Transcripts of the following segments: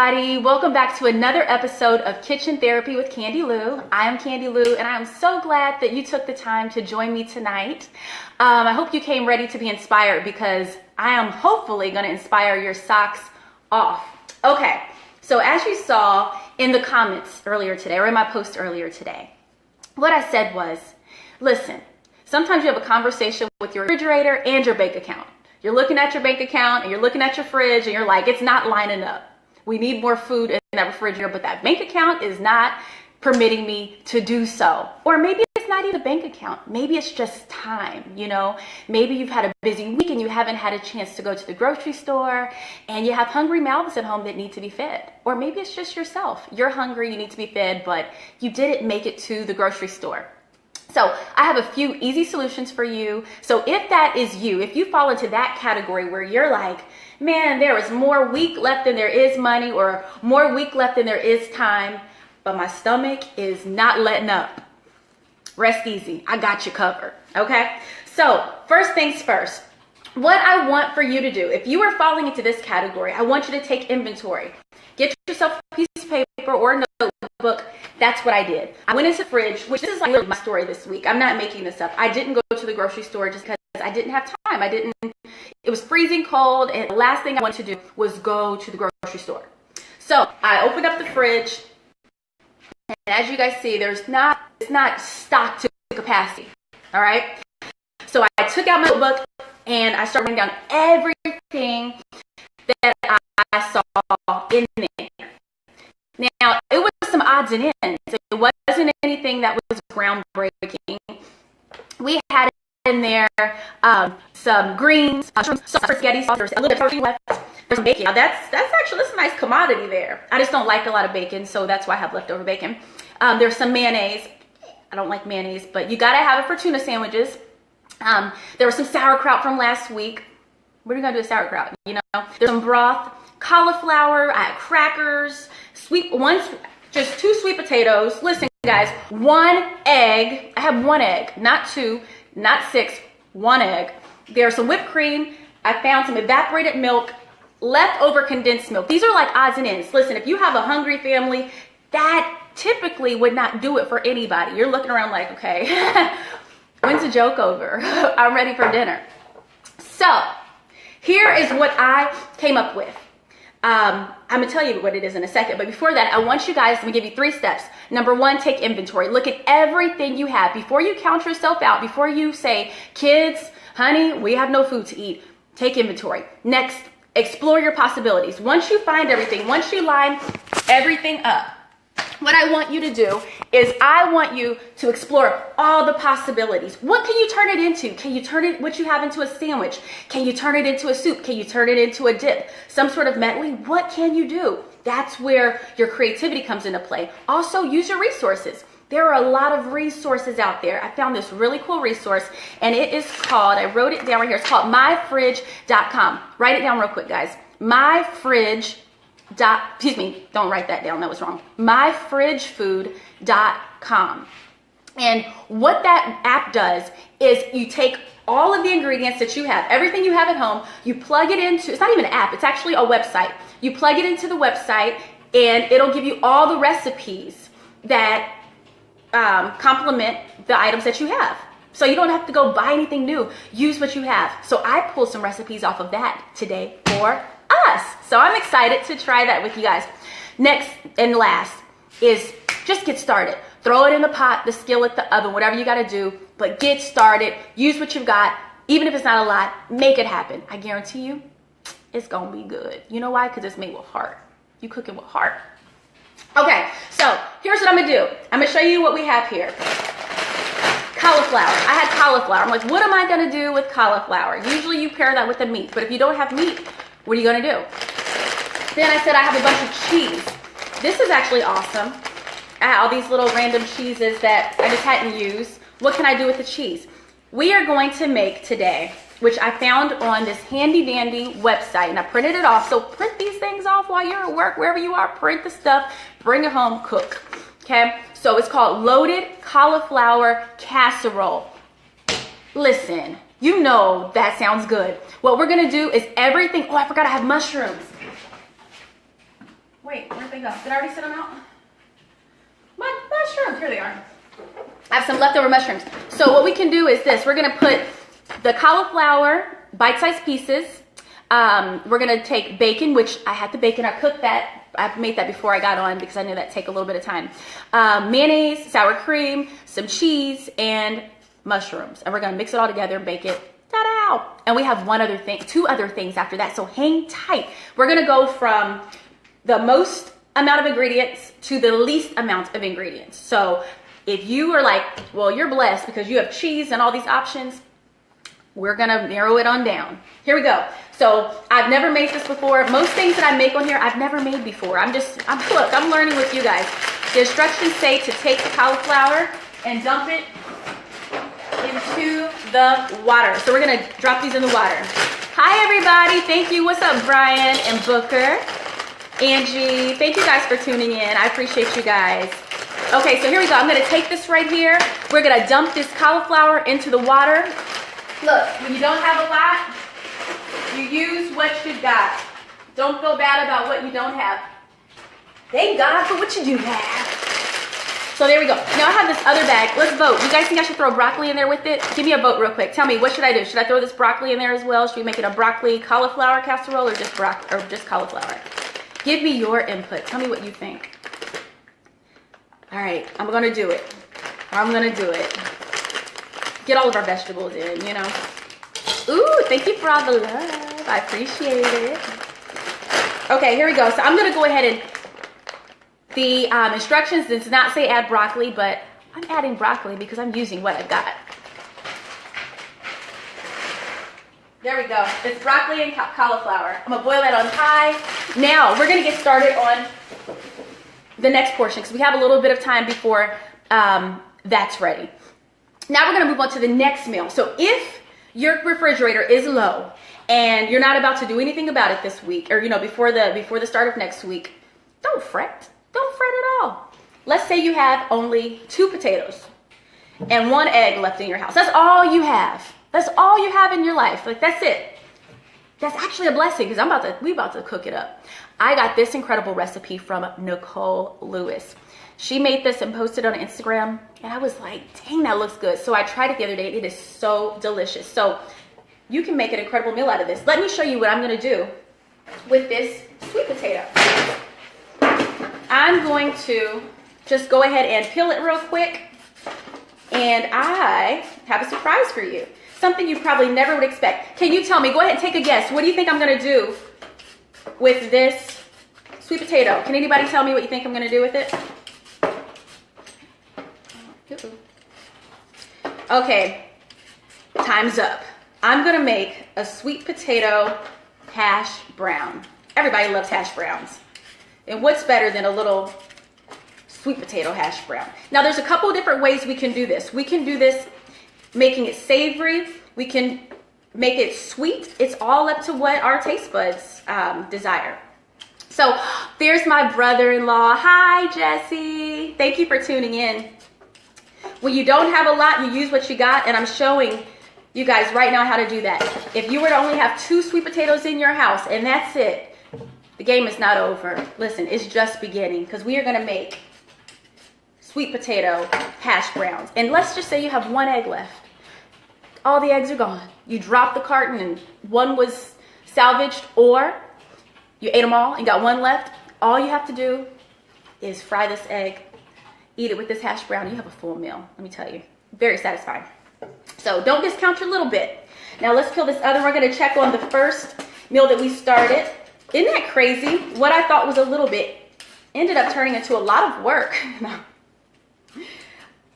everybody. Welcome back to another episode of Kitchen Therapy with Candi-Lu. I am Candi-Lu, and I am so glad that you took the time to join me tonight. I hope you came ready to be inspired because I am hopefully going to inspire your socks off. Okay, so as you saw in the comments earlier today, or in my post earlier today, what I said was, listen, sometimes you have a conversation with your refrigerator and your bank account. You're looking at your bank account and you're looking at your fridge and you're like, it's not lining up. We need more food in that refrigerator, but that bank account is not permitting me to do so. Or maybe it's not even a bank account. Maybe it's just time, you know? Maybe you've had a busy week and you haven't had a chance to go to the grocery store and you have hungry mouths at home that need to be fed. Or maybe it's just yourself. You're hungry, you need to be fed, but you didn't make it to the grocery store. So I have a few easy solutions for you. So if that is you, if you fall into that category where you're like, man, there is more week left than there is money, or more week left than there is time, but my stomach is not letting up, rest easy. I got you covered. Okay. So first things first, what I want for you to do, if you are falling into this category, I want you to take inventory. Get yourself a piece of paper or a notebook. That's what I did. I went into the fridge, which this is like literally my story this week. I'm not making this up. I didn't go to the grocery store just because I didn't have time. It was freezing cold, and the last thing I wanted to do was go to the grocery store. So I opened up the fridge, and as you guys see, it's not stocked to capacity. All right. So I took out my notebook and I started writing down everything that I saw in there. Now, it was some odds and ends. It wasn't anything that was groundbreaking. We had in there some greens, some spaghetti sauce, a little bit of left. There's some bacon. Now, that's a nice commodity there. I just don't like a lot of bacon, so that's why I have leftover bacon. There's some mayonnaise. I don't like mayonnaise, but you gotta have it for tuna sandwiches. There was some sauerkraut from last week. What are you gonna do with sauerkraut? You know, there's some broth, cauliflower, I had crackers, just 2 sweet potatoes. Listen, guys, 1 egg. I have 1 egg, not 2, not 6, 1 egg. There's some whipped cream. I found some evaporated milk, leftover condensed milk. These are like odds and ends. Listen, if you have a hungry family, that typically would not do it for anybody. You're looking around like, okay, when's the joke over? I'm ready for dinner. So here is what I came up with. I'm going to tell you what it is in a second. But before that, I want you guys to give you 3 steps. Number 1, take inventory. Look at everything you have. Before you count yourself out, before you say, kids, honey, we have no food to eat, take inventory. Next, explore your possibilities. Once you find everything, once you line everything up, what I want you to do is I want you to explore all the possibilities. What can you turn it into? Can you turn what you have into a sandwich? Can you turn it into a soup? Can you turn it into a dip? Some sort of medley? What can you do? That's where your creativity comes into play. Also, use your resources. There are a lot of resources out there. I found this really cool resource, and it is called, I wrote it down right here, it's called myfridge.com. Write it down real quick, guys. Don't write that down, that was wrong. myfridgefood.com. And what that app does is you take all of the ingredients that you have, everything you have at home, you plug it into, it's not even an app, it's actually a website. You plug it into the website and it'll give you all the recipes that complement the items that you have. So you don't have to go buy anything new. Use what you have. So I pulled some recipes off of that today for us. So I'm excited to try that with you guys. Next and last is just get started. Throw it in the pot, the skillet, the oven, whatever you got to do, but get started. Use what you've got. Even if it's not a lot, make it happen. I guarantee you it's going to be good. You know why? Because it's made with heart. You cook it with heart. Okay, so here's what I'm going to do. I'm going to show you what we have here. Cauliflower. I had cauliflower. I'm like, what am I going to do with cauliflower? Usually you pair that with the meat, but if you don't have meat, what are you going to do? Then I said I have a bunch of cheese. This is actually awesome. I had all these little random cheeses that I just hadn't used. What can I do with the cheese? We are going to make today, which I found on this handy dandy website, and I printed it off. So print these things off while you're at work, wherever you are, print the stuff, bring it home, cook. Okay, so it's called Loaded Cauliflower Casserole. Listen, you know that sounds good. What we're gonna do is everything, oh, I forgot I have mushrooms. Wait, where'd they go? Did I already set them out? My mushrooms, here they are. I have some leftover mushrooms. So what we can do is this. We're gonna put the cauliflower, bite-sized pieces. We're gonna take bacon, which I had the bacon, I cooked that. I made that before I got on because I knew that'd take a little bit of time. Mayonnaise, sour cream, some cheese, and mushrooms. And we're gonna mix it all together and bake it. Ta-da! And we have two other things after that, so hang tight. We're gonna go from the most amount of ingredients to the least amount of ingredients. So if you are like, well, you're blessed because you have cheese and all these options, we're gonna narrow it on down. Here we go. So I've never made this before. Most things that I make on here, I've never made before. I'm learning with you guys. The instructions say to take the cauliflower and dump it into the water. So we're gonna drop these in the water. Hi everybody, thank you. What's up, Brian and Booker? Angie, thank you guys for tuning in. I appreciate you guys. Okay, so here we go. I'm gonna take this right here. We're gonna dump this cauliflower into the water. Look, when you don't have a lot, you use what you got. Don't feel bad about what you don't have. Thank God for what you do have. So there we go. Now I have this other bag. Let's vote. You guys think I should throw broccoli in there with it? Give me a vote real quick. Tell me, what should I do? Should I throw this broccoli in there as well? Should we make it a broccoli cauliflower casserole or just cauliflower? Give me your input. Tell me what you think. All right, I'm gonna do it. I'm gonna do it. Get all of our vegetables in, you know. Ooh, thank you for all the love. I appreciate it. Okay, here we go. So I'm gonna go ahead and, the instructions does not say add broccoli, but I'm adding broccoli because I'm using what I've got. There we go. It's broccoli and cauliflower. I'm gonna boil that on high. Now we're gonna get started on the next portion because we have a little bit of time before that's ready. Now we're gonna move on to the next meal. So if your refrigerator is low and you're not about to do anything about it this week, or before the start of next week, don't fret. Don't fret at all. Let's say you have only 2 potatoes and 1 egg left in your house. That's all you have. That's all you have in your life. Like, that's it. That's actually a blessing because we about to cook it up. I got this incredible recipe from Nicole Lewis. She made this and posted on Instagram, and I was like, dang, that looks good. So I tried it the other day. It is so delicious. So you can make an incredible meal out of this. Let me show you what I'm gonna do with this sweet potato. I'm going to just go ahead and peel it real quick, and I have a surprise for you. Something you probably never would expect. Can you tell me, go ahead and take a guess. What do you think I'm gonna do with this sweet potato? Can anybody tell me what you think I'm gonna do with it? Okay, time's up. I'm gonna make a sweet potato hash brown. Everybody loves hash browns. And what's better than a little sweet potato hash brown? Now there's a couple different ways we can do this. We can do this making it savory. We can make it sweet. It's all up to what our taste buds desire. So there's my brother-in-law. Hi, Jesse. Thank you for tuning in. When you don't have a lot, you use what you got, and I'm showing you guys right now how to do that. If you were to only have 2 sweet potatoes in your house and that's it, the game is not over. Listen, it's just beginning because we are gonna make sweet potato hash browns. And let's just say you have 1 egg left. All the eggs are gone. You dropped the carton and 1 was salvaged, or you ate them all and got 1 left. All you have to do is fry this egg, eat it with this hash brown, and you have a full meal. Let me tell you, very satisfying. So don't discount your little bit. Now let's peel this other. We're gonna check on the first meal that we started. Isn't that crazy? What I thought was a little bit ended up turning into a lot of work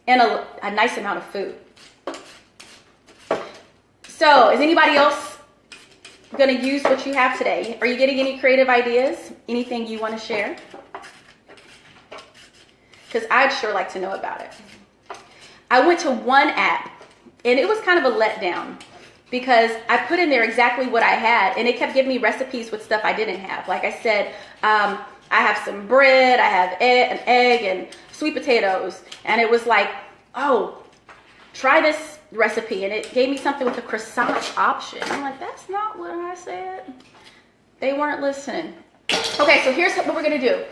and a nice amount of food. So is anybody else gonna use what you have today? Are you getting any creative ideas? Anything you wanna share? Because I'd sure like to know about it. I went to one app and it was kind of a letdown because I put in there exactly what I had and it kept giving me recipes with stuff I didn't have. Like I said, I have some bread, I have an egg and sweet potatoes. And it was like, oh, try this recipe. And it gave me something with a croissant option. I'm like, that's not what I said. They weren't listening. Okay, so here's what we're gonna do.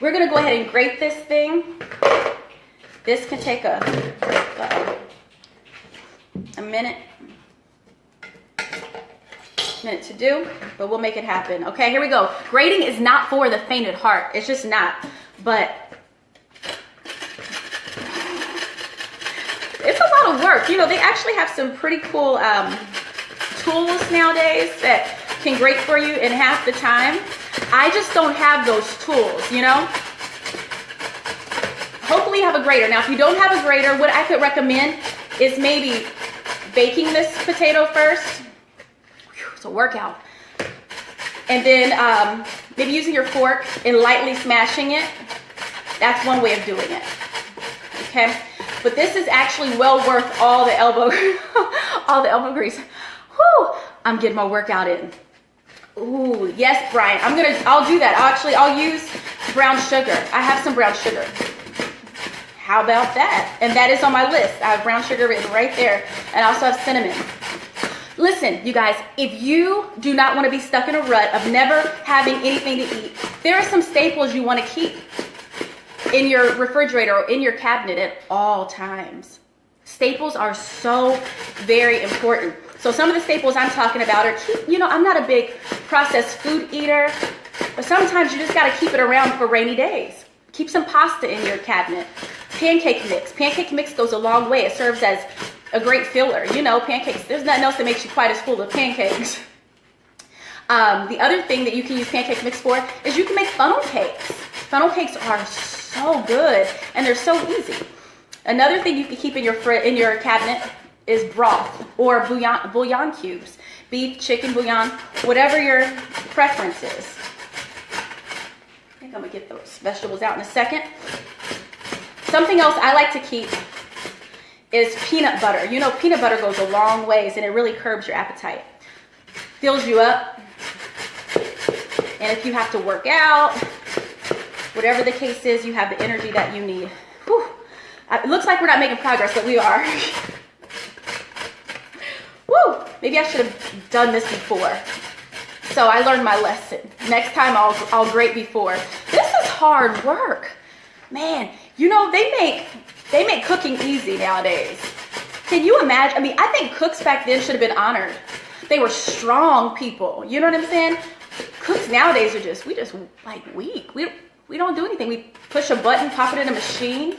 We're gonna go ahead and grate this thing. This can take a minute to do, but we'll make it happen. Okay, here we go. Grating is not for the faint at heart. It's just not. But it's a lot of work. You know, they actually have some pretty cool tools nowadays that can grate for you in half the time. I just don't have those tools, you know. Hopefully you have a grater. Now, if you don't have a grater, what I could recommend is maybe baking this potato first. It's a workout. And then maybe using your fork and lightly smashing it. That's one way of doing it. Okay, but this is actually well worth all the elbow, all the elbow grease. Whew, I'm getting my workout in. Ooh, yes, Brian. I'll do that. I'll use brown sugar. I have some brown sugar. How about that? And that is on my list. I have brown sugar written right there. And I also have cinnamon. Listen, you guys, if you do not want to be stuck in a rut of never having anything to eat, there are some staples you want to keep in your refrigerator or in your cabinet at all times. Staples are so very important. So some of the staples I'm talking about are, you know, I'm not a big processed food eater, but sometimes you just got to keep it around for rainy days. Keep some pasta in your cabinet. Pancake mix. Pancake mix goes a long way. It serves as a great filler. You know, pancakes, there's nothing else that makes you quite as full of pancakes. The other thing that you can use pancake mix for is you can make funnel cakes. Funnel cakes are so good and they're so easy. Another thing you can keep in your cabinet is broth or bouillon cubes. Beef, chicken bouillon, whatever your preference is. I think I'm gonna get those vegetables out in a second. Something else I like to keep is peanut butter. You know, peanut butter goes a long ways and it really curbs your appetite. Fills you up. And if you have to work out, whatever the case is, you have the energy that you need. Whew. It looks like we're not making progress, but we are. Woo! Maybe I should have done this before. So I learned my lesson. Next time I'll grate before. This is hard work. Man, you know, they make cooking easy nowadays. Can you imagine? I mean, I think cooks back then should have been honored. They were strong people. You know what I'm saying? Cooks nowadays are just like weak. We don't do anything. We push a button, pop it in a machine.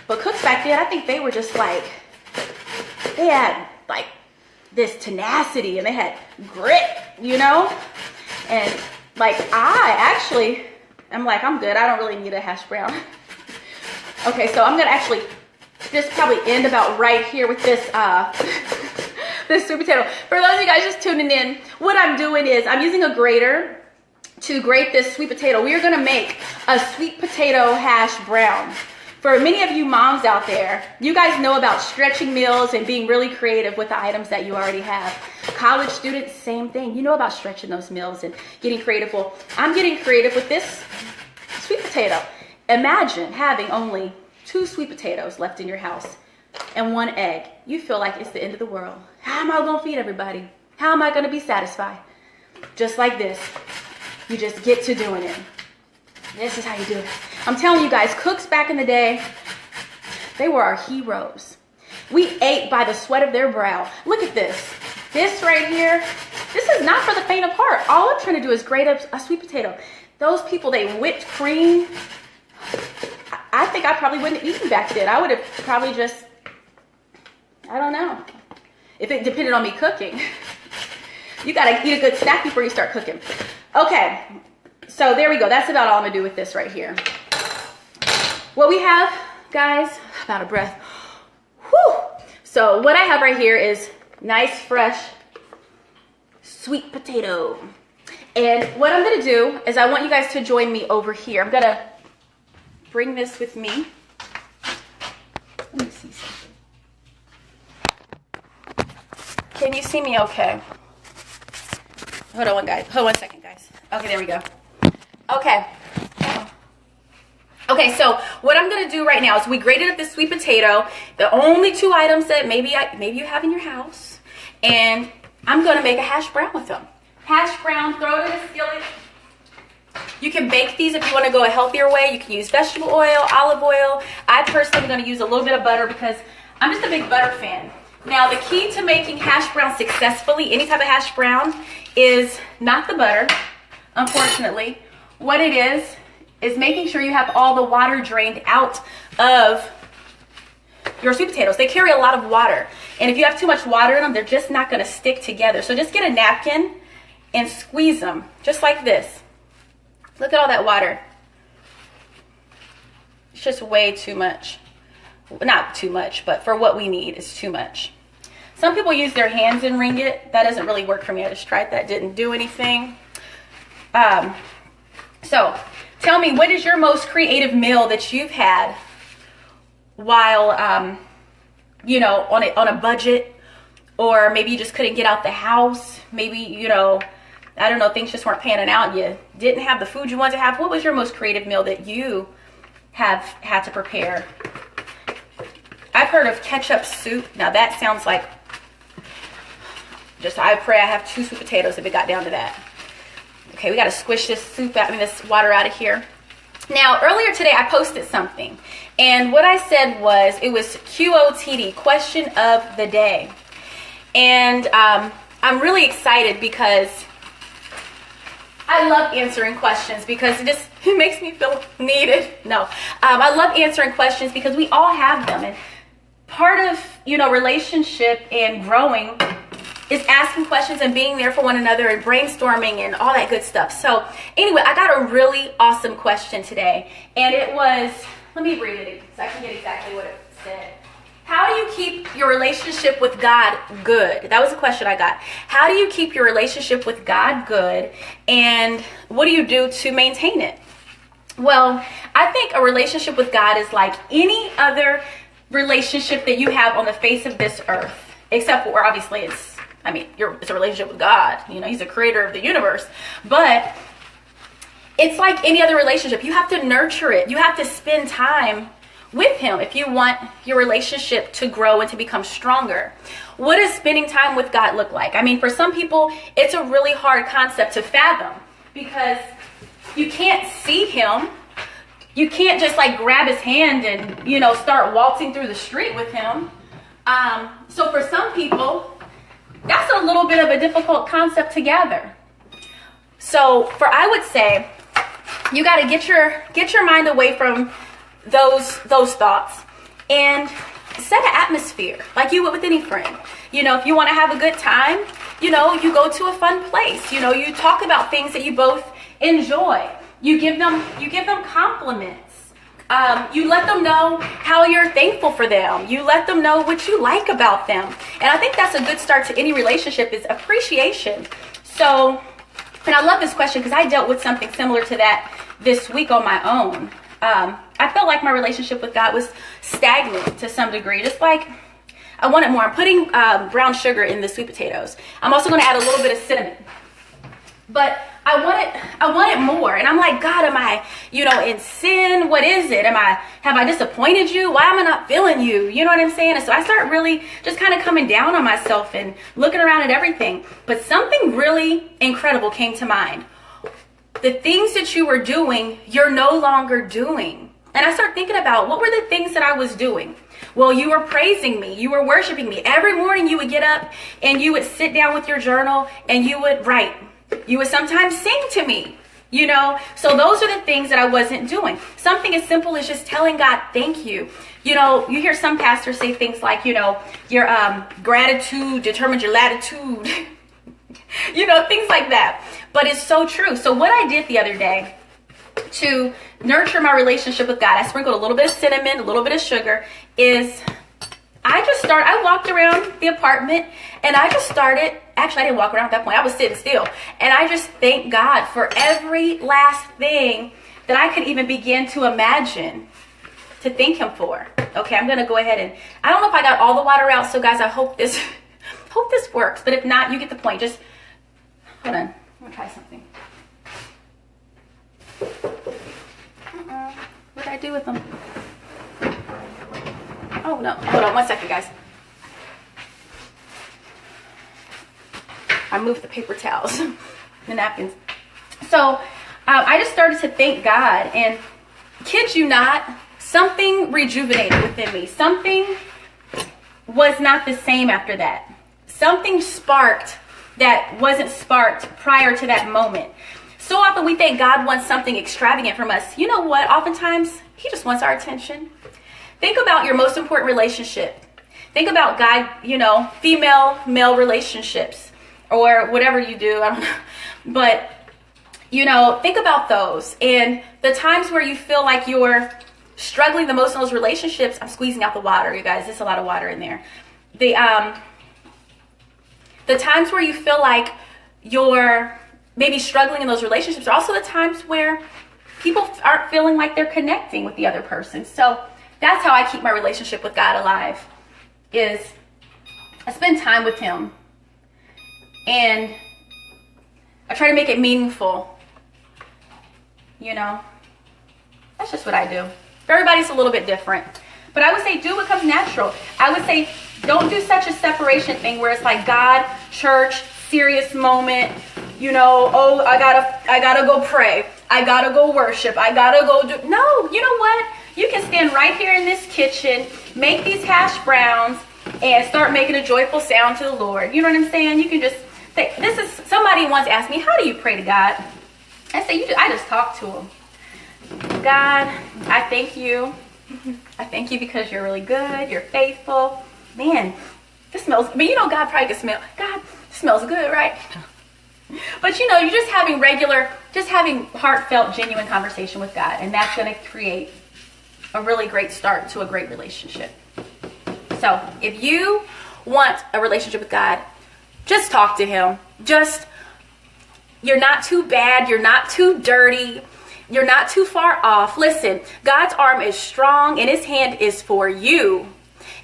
But cooks back then, I think they were just like, they had like this tenacity and they had grit, you know? And like I'm like, I'm good. I don't really need a hash brown. Okay, so I'm gonna actually just probably end about right here with this this sweet potato. For those of you guys just tuning in, what I'm doing is I'm using a grater to grate this sweet potato. We are gonna make a sweet potato hash brown. For many of you moms out there, you guys know about stretching meals and being really creative with the items that you already have. College students, same thing. You know about stretching those meals and getting creative. Well, I'm getting creative with this sweet potato. Imagine having only 2 sweet potatoes left in your house and 1 egg. You feel like it's the end of the world. How am I gonna feed everybody? How am I gonna be satisfied? Just like this. You just get to doing it. This is how you do it. I'm telling you guys, cooks back in the day, they were our heroes. We ate by the sweat of their brow. Look at this. This right here, this is not for the faint of heart. All I'm trying to do is grate up a sweet potato. Those people, they whipped cream. I think I probably wouldn't have eaten back then. I would have probably just, I don't know. If it depended on me cooking. You gotta eat a good snack before you start cooking. Okay, so there we go. That's about all I'm gonna do with this right here. What we have, guys, I'm out of breath. Whew. So what I have right here is nice, fresh, sweet potato. And what I'm gonna do is I want you guys to join me over here. I'm gonna bring this with me. Let me see something. Can you see me okay? Hold on, guys. Hold on 1 second, guys. Okay, there we go. Okay. Okay, so what I'm gonna do right now is we grated up this sweet potato, the only 2 items that maybe you have in your house, and I'm gonna make a hash brown with them. Hash brown, throw it in a skillet. You can bake these if you want to go a healthier way. You can use vegetable oil, olive oil. I personally am going to use a little bit of butter because I'm just a big butter fan. Now, the key to making hash brown successfully, any type of hash brown, is not the butter, unfortunately. What it is making sure you have all the water drained out of your sweet potatoes. They carry a lot of water. And if you have too much water in them, they're just not going to stick together. So just get a napkin and squeeze them just like this. Look at all that water. It's just way too much. Not too much, but for what we need, it's too much. Some people use their hands and wring it. That doesn't really work for me. I just tried that, didn't do anything. So tell me, what is your most creative meal that you've had while, you know, on a budget, or maybe you just couldn't get out the house? Maybe, you know, I don't know, things just weren't panning out. You didn't have the food you wanted to have. What was your most creative meal that you have had to prepare? I've heard of ketchup soup. Now that sounds like, just I pray I have 2 sweet potatoes if it got down to that. Okay, we got to squish this soup out, this water out of here. Now, earlier today I posted something, and what I said was, it was QOTD, question of the day. And I'm really excited because I love answering questions, because it makes me feel needed. No, I love answering questions because we all have them. And part of, you know, relationship and growing is asking questions and being there for one another and brainstorming and all that good stuff. So anyway, I got a really awesome question today. And it was, let me read it so I can get exactly what it said. How do you keep your relationship with God good? That was a question I got. How do you keep your relationship with God good? And what do you do to maintain it? Well, I think a relationship with God is like any other relationship that you have on the face of this earth, except for obviously it's a relationship with God. You know, he's the creator of the universe. But it's like any other relationship. You have to nurture it. You have to spend time with him if you want your relationship to grow and to become stronger. What does spending time with God look like? I mean, for some people, it's a really hard concept to fathom because you can't see him. You can't just like grab his hand and, you know, start waltzing through the street with him. So for some people, that's a little bit of a difficult concept to gather. So I would say you got to get your mind away from those thoughts and set an atmosphere like you would with any friend. You know, if you want to have a good time, you know, you go to a fun place. You know, you talk about things that you both enjoy. You give them compliments. You let them know how you're thankful for them. You let them know what you like about them. And I think that's a good start to any relationship, is appreciation. So, and I love this question because I dealt with something similar to that this week on my own. I felt like my relationship with God was stagnant to some degree. Just like I wanted more. I'm putting brown sugar in the sweet potatoes. I'm also going to add a little bit of cinnamon. But I wanted more. And I'm like, God, am I, you know, in sin? What is it? Have I disappointed you? Why am I not feeling you? You know what I'm saying? And so I start really just kind of coming down on myself and looking around at everything. But something really incredible came to mind. The things that you were doing, you're no longer doing. And I start thinking about, what were the things that I was doing? Well, you were praising me. You were worshiping me. Every morning you would get up and you would sit down with your journal and you would write. You would sometimes sing to me, you know. So those are the things that I wasn't doing. Something as simple as just telling God, thank you. You know, you hear some pastors say things like, you know, your gratitude determines your latitude. You know, things like that. But it's so true. So what I did the other day to nurture my relationship with God, I sprinkled a little bit of cinnamon, a little bit of sugar, is I walked around the apartment and I just started, actually I didn't walk around at that point, I was sitting still. And I just thanked God for every last thing that I could even begin to imagine to thank him for. Okay, I'm going to go ahead and, I don't know if I got all the water out, so guys, I hope this works. But if not, you get the point. Just, hold on, I'm going to try something. What did I do with them? Oh no, hold on 1 second, guys. I moved the paper towels, the napkins. So I just started to thank God, and kid you not, something rejuvenated within me. Something was not the same after that. Something sparked that wasn't sparked prior to that moment. So often we think God wants something extravagant from us. You know what? Oftentimes, he just wants our attention. Think about your most important relationship. Think about female, male relationships, or whatever you do. I don't know. But, think about those. And the times where you feel like you're struggling the most in those relationships, I'm squeezing out the water, you guys. There's a lot of water in there. The times where you feel like you're maybe struggling in those relationships are also the times where people aren't feeling like they're connecting with the other person. So that's how I keep my relationship with God alive, is I spend time with him and I try to make it meaningful. That's just what I do. Everybody's a little bit different, but I would say do what comes natural. I would say don't do such a separation thing where it's like God, church, serious moment, I gotta go pray, I gotta go worship, I gotta go do. No, you know what? You can stand right here in this kitchen, make these hash browns, and start making a joyful sound to the Lord. You know what I'm saying? You can just think. Somebody once asked me, how do you pray to God? I say, I just talk to him. God, I thank you. I thank you because you're really good. You're faithful. Man, this smells, God probably can smell. God, this smells good, right? But you're just having heartfelt, genuine conversation with God. And that's going to create a really great start to a great relationship. So if you want a relationship with God, just talk to him. You're not too bad. You're not too dirty. You're not too far off. Listen, God's arm is strong and his hand is for you.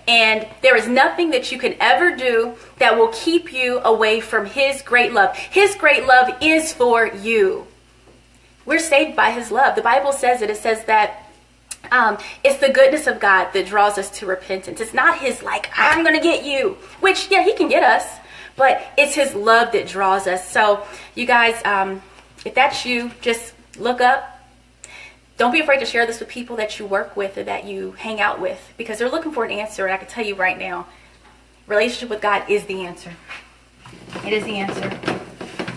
And there is nothing that you can ever do that will keep you away from his great love. His great love is for you. We're saved by his love. The Bible says it. It says that it's the goodness of God that draws us to repentance. It's not his I'm going to get you, which, yeah, he can get us. But it's his love that draws us. So you guys, if that's you, just look up. Don't be afraid to share this with people that you work with or that you hang out with, because they're looking for an answer. And I can tell you right now, relationship with God is the answer. It is the answer.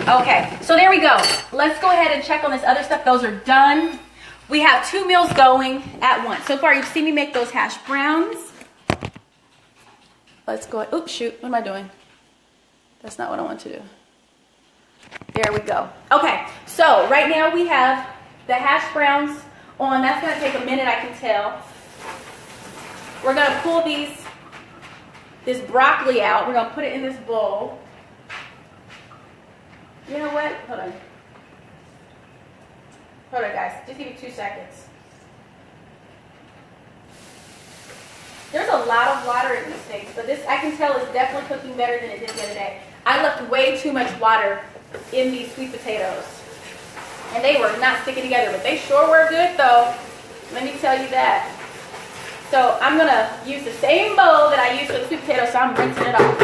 Okay, so there we go. Let's go ahead and check on this other stuff. Those are done. We have 2 meals going at once. So far, you've seen me make those hash browns. Let's go. Oops, shoot. What am I doing? That's not what I want to do. There we go. Okay, so right now we have the hash browns on. That's going to take a minute, I can tell. We're going to pull this broccoli out. We're going to put it in this bowl. You know what? Hold on. Hold on, guys. Just give me 2 seconds. There's a lot of water in these things, but this, I can tell, is definitely cooking better than it did the other day. I left way too much water in these sweet potatoes, and they were not sticking together, but they sure were good, though. Let me tell you that. So I'm going to use the same bowl that I used for the sweet potatoes, so I'm rinsing it off.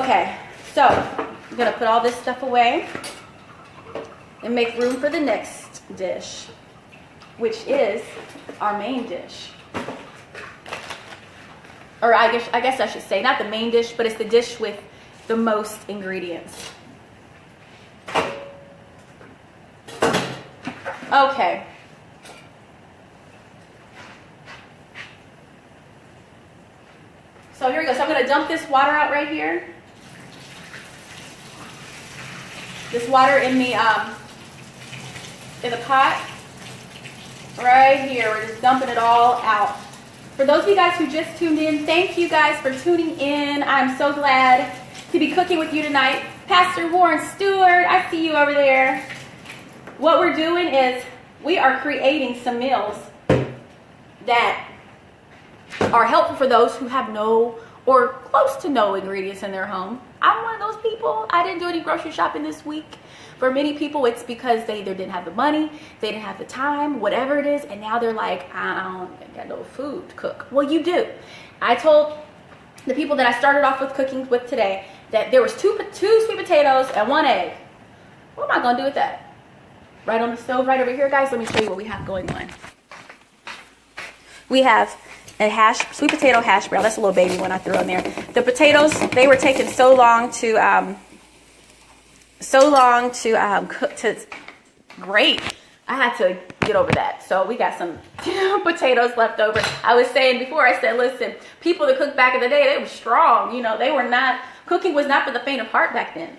Okay, so I'm going to put all this stuff away and make room for the next dish, which is our main dish. Or I guess I should say, not the main dish, but it's the dish with the most ingredients. Okay. So here we go. So I'm going to dump this water out right here. This water in the pot. Right here. We're just dumping it all out. For those of you guys who just tuned in, thank you guys for tuning in. I'm so glad to be cooking with you tonight. Pastor Warren Stewart, I see you over there. What we're doing is we are creating some meals that are helpful for those who have no or close to no ingredients in their home. I'm one of those people. I didn't do any grocery shopping this week. For many people, it's because they either didn't have the money, they didn't have the time, whatever it is, and now they're like, I don't got no food to cook. Well, you do. I told the people that I started off with cooking with today that there was two sweet potatoes and 1 egg. What am I going to do with that? right on the stove right over here, guys. Let me show you what we have going on. We have a sweet potato hash brown. That's a little baby one I threw on there. The potatoes, they were taking so long to cook, to grate. I had to get over that. So we got some potatoes left over. I was saying before, I said, listen, people that cooked back in the day, they were strong. You know, they were not, cooking was not for the faint of heart back then.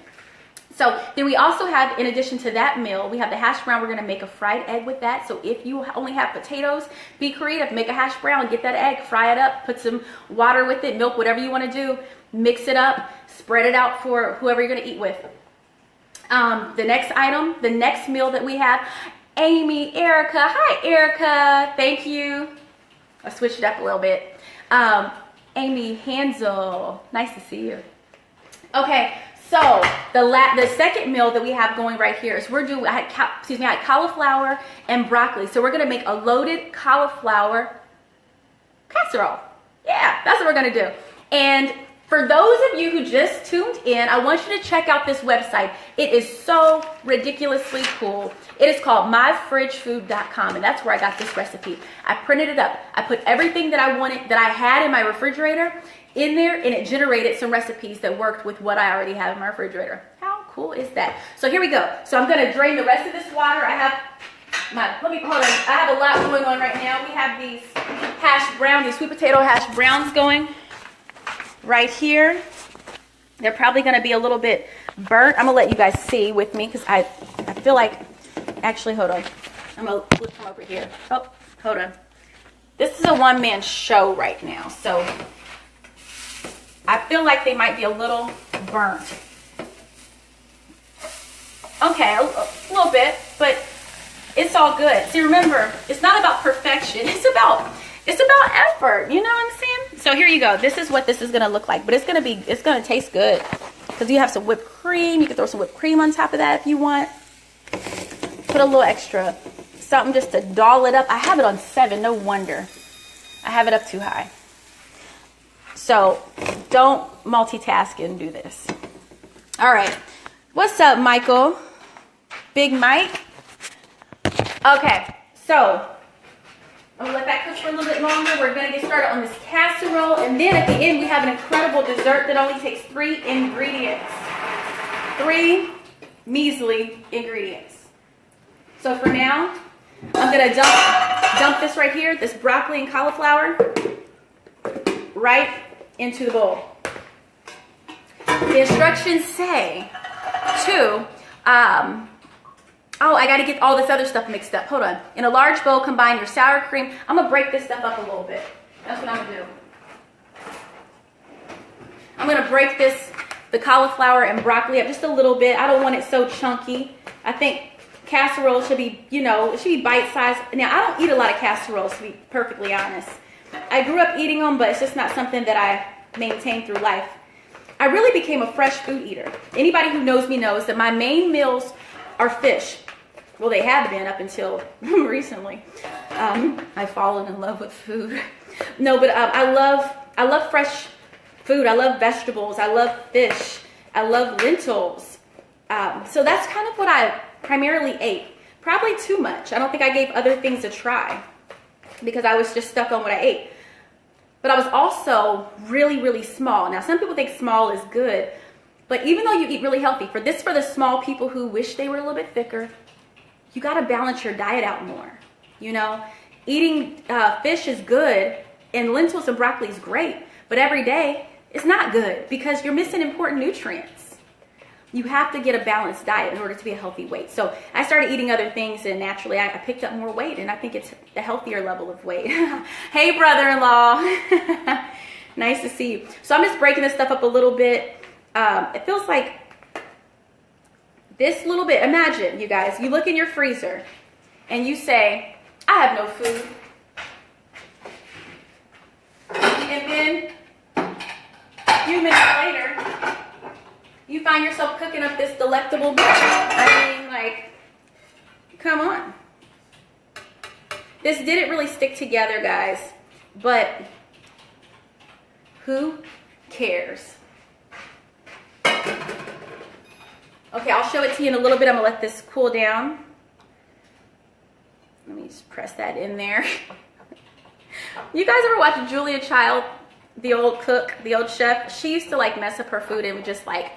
So then we also have, in addition to that meal, we have the hash brown. We're going to make a fried egg with that. So if you only have potatoes, be creative. Make a hash brown, get that egg, fry it up, put some water with it, milk, whatever you want to do. Mix it up, spread it out for whoever you're going to eat with. The next item, the next meal that we have, Amy, Erica. Hi, Erica. Thank you. I switched it up a little bit. Amy Hansel. Nice to see you. Okay. So the second meal that we have going right here is I had cauliflower and broccoli. So we're gonna make a loaded cauliflower casserole. Yeah, that's what we're gonna do. And for those of you who just tuned in, I want you to check out this website. It is so ridiculously cool. It is called myfridgefood.com, and that's where I got this recipe. I printed it up. I put everything that I wanted, that I had in my refrigerator, in there, and it generated some recipes that worked with what I already have in my refrigerator. How cool is that? So here we go. So I'm going to drain the rest of this water. I have I have a lot going on right now. We have these these sweet potato hash browns going right here. They're probably going to be a little bit burnt. I'm going to let you guys see with me because I feel like, actually, hold on. I'm going to flip them over here. Oh, hold on. This is a one-man show right now, so I feel like they might be a little burnt. Okay, a little bit, but it's all good. See, remember, it's not about perfection. It's about effort. You know what I'm saying? So here you go. This is what this is gonna look like, but it's gonna taste good because you have some whipped cream. You can throw some whipped cream on top of that if you want. Put a little extra something just to doll it up. I have it on 7. No wonder. I have it up too high. So don't multitask and do this. All right. What's up, Michael? Big Mike? Okay. So I'm going to let that cook for a little bit longer. We're going to get started on this casserole. And then at the end, we have an incredible dessert that only takes 3 ingredients. 3 measly ingredients. So for now, I'm going to dump this right here, this broccoli and cauliflower, right into the bowl. The instructions say to, oh, I got to get all this other stuff mixed up. Hold on. In a large bowl, combine your sour cream. I'm going to break this stuff up a little bit. That's what I'm going to do. I'm going to break the cauliflower and broccoli up just a little bit. I don't want it so chunky. I think casserole should be, it should be bite-sized. Now, I don't eat a lot of casseroles, to be perfectly honest. I grew up eating them, but it's just not something that I maintain through life. I really became a fresh food eater. Anybody who knows me knows that my main meals are fish. Well, they have been up until recently. I've fallen in love with food. No, but I love fresh food. I love vegetables. I love fish. I love lentils. So that's kind of what I primarily ate. Probably too much. I don't think I gave other things a try because I was just stuck on what I ate. But I was also really, really small. Now, some people think small is good, but even though you eat really healthy, for the small people who wish they were a little bit thicker, you got to balance your diet out more. Eating fish is good, and lentils and broccoli is great, but every day it's not good because you're missing important nutrients. You have to get a balanced diet in order to be a healthy weight. So I started eating other things, and naturally I picked up more weight, and I think it's the healthier level of weight. Hey, brother-in-law. Nice to see you. So I'm just breaking this stuff up a little bit. It feels like this little bit. Imagine, you guys, you look in your freezer, and you say, I have no food. And then a few minutes later, you find yourself cooking up this delectable dish. I mean, like, come on. This didn't really stick together, guys, but who cares? Okay, I'll show it to you in a little bit. I'm gonna let this cool down. Just press that in there. You guys ever watch Julia Child, the old cook, the old chef? She used to like mess up her food and would just like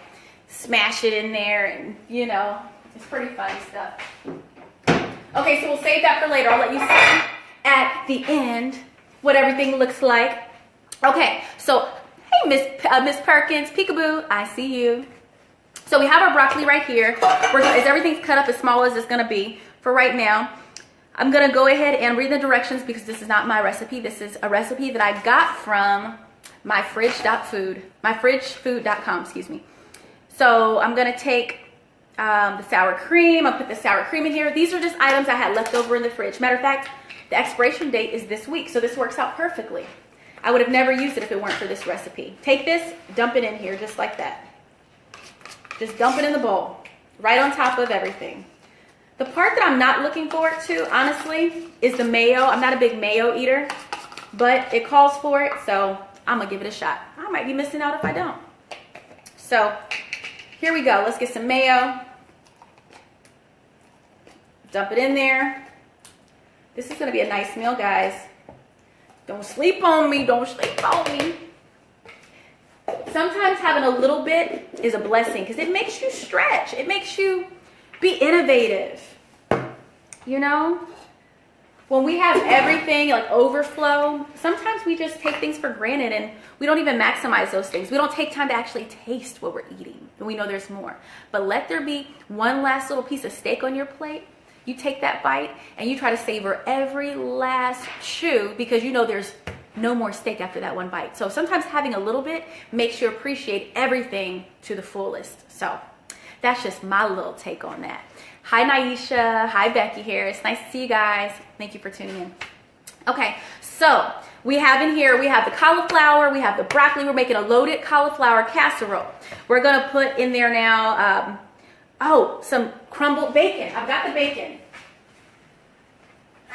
smash it in there, and you know, it's pretty funny stuff. Okay, so we'll save that for later. I'll let you see at the end what everything looks like. Okay, so hey, Miss Perkins, peekaboo, I see you. So we have our broccoli right here. As everything's cut up as small as it's gonna be for right now. I'm gonna go ahead and read the directions because this is not my recipe. This is a recipe that I got from myfridgefood.com, excuse me. So I'm gonna take the sour cream. I'll put the sour cream in here. These are just items I had left over in the fridge. Matter of fact, the expiration date is this week, so this works out perfectly. I would have never used it if it weren't for this recipe. Take this, dump it in here just like that. Just dump it in the bowl, right on top of everything. The part that I'm not looking forward to, honestly, is the mayo. I'm not a big mayo eater, but it calls for it, so I'm gonna give it a shot. I might be missing out if I don't. So here we go. Let's get some mayo. Dump it in there. This is gonna be a nice meal, guys. Don't sleep on me. Don't sleep on me. Sometimes having a little bit is a blessing because it makes you stretch. It makes you be innovative. You know, when we have everything like overflow, sometimes we just take things for granted and we don't even maximize those things. We don't take time to actually taste what we're eating, and we know there's more. But let there be one last little piece of steak on your plate. You take that bite and you try to savor every last chew because you know there's no more steak after that one bite. So sometimes having a little bit makes you appreciate everything to the fullest. So that's just my little take on that. Hi, Naisha. Hi, Becky here. It's nice to see you guys. Thank you for tuning in. Okay, so we have in here, we have the cauliflower, we have the broccoli. We're making a loaded cauliflower casserole. We're going to put in there now, some crumbled bacon. I've got the bacon.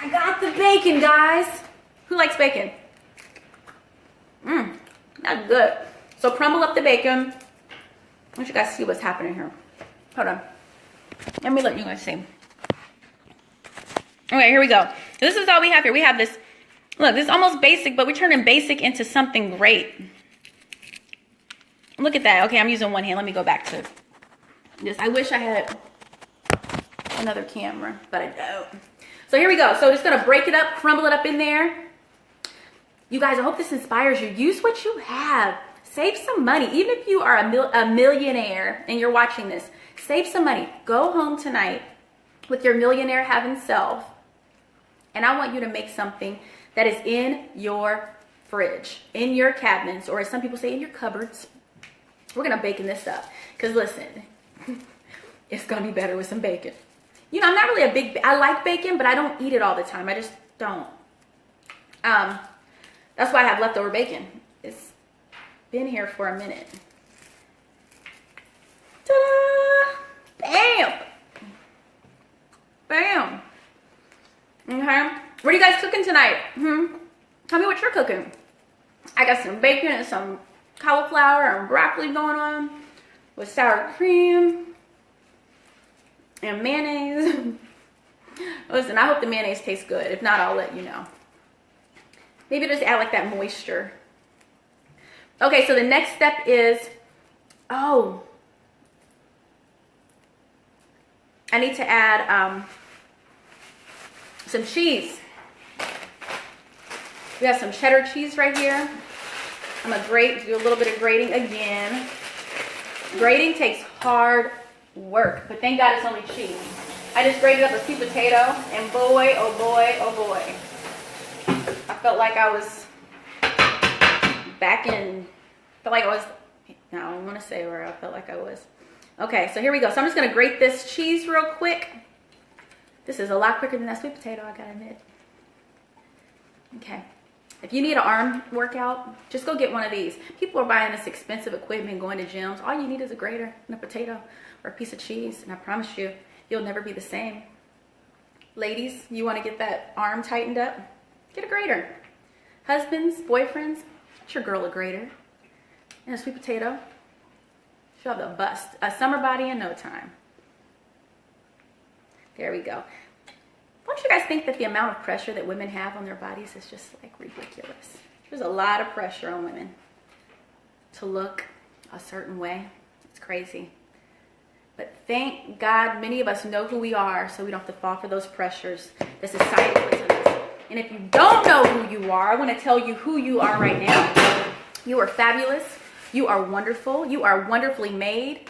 I got the bacon, guys. Who likes bacon? That's good. So crumble up the bacon. I want you guys to see what's happening here. Hold on. Let me let you guys see. Okay, here we go. This is all we have here. We have this. Look, this is almost basic, but we're turning basic into something great. Look at that. Okay, I'm using one hand. Let me go back to this. I wish I had another camera, but I don't. So here we go. So just gonna break it up, crumble it up in there. You guys, I hope this inspires you. Use what you have. Save some money. Even if you are a millionaire and you're watching this, save some money. Go home tonight with your millionaire having self, and I want you to make something that is in your fridge, in your cabinets, or as some people say, in your cupboards. We're gonna bacon this up, because listen, it's gonna be better with some bacon. You know, I'm not really I like bacon, but I don't eat it all the time. I just don't. That's why I have leftover bacon. It's been here for a minute. Ta-da! Bam! Bam! Okay. What are you guys cooking tonight? Tell me what you're cooking. I got some bacon and some cauliflower and broccoli going on with sour cream and mayonnaise. Listen, I hope the mayonnaise tastes good. If not, I'll let you know. Maybe just add like that moisture. Okay, so the next step is, I need to add some cheese. We have some cheddar cheese right here. I'm gonna do a little bit of grating again. Grating takes hard work, but thank God it's only cheese. I just grated up a sweet potato, and boy, oh boy, oh boy. I felt like I was no, I want to say where I felt like I was. Okay, so here we go. So I'm just gonna grate this cheese real quick. This is a lot quicker than that sweet potato, I gotta admit. Okay. If you need an arm workout, just go get one of these. People are buying this expensive equipment, going to gyms. All you need is a grater and a potato or a piece of cheese, and I promise you, you'll never be the same. Ladies, you want to get that arm tightened up? Get a grater. Husbands, boyfriends, get your girl a grater and a sweet potato. She'll have a bust, a summer body in no time. There we go. Don't you guys think that the amount of pressure that women have on their bodies is just like ridiculous? There's a lot of pressure on women to look a certain way. It's crazy. But thank God many of us know who we are, so we don't have to fall for those pressures that society puts on us. And if you don't know who you are, I want to tell you who you are right now. You are fabulous. You are wonderful. You are wonderfully made.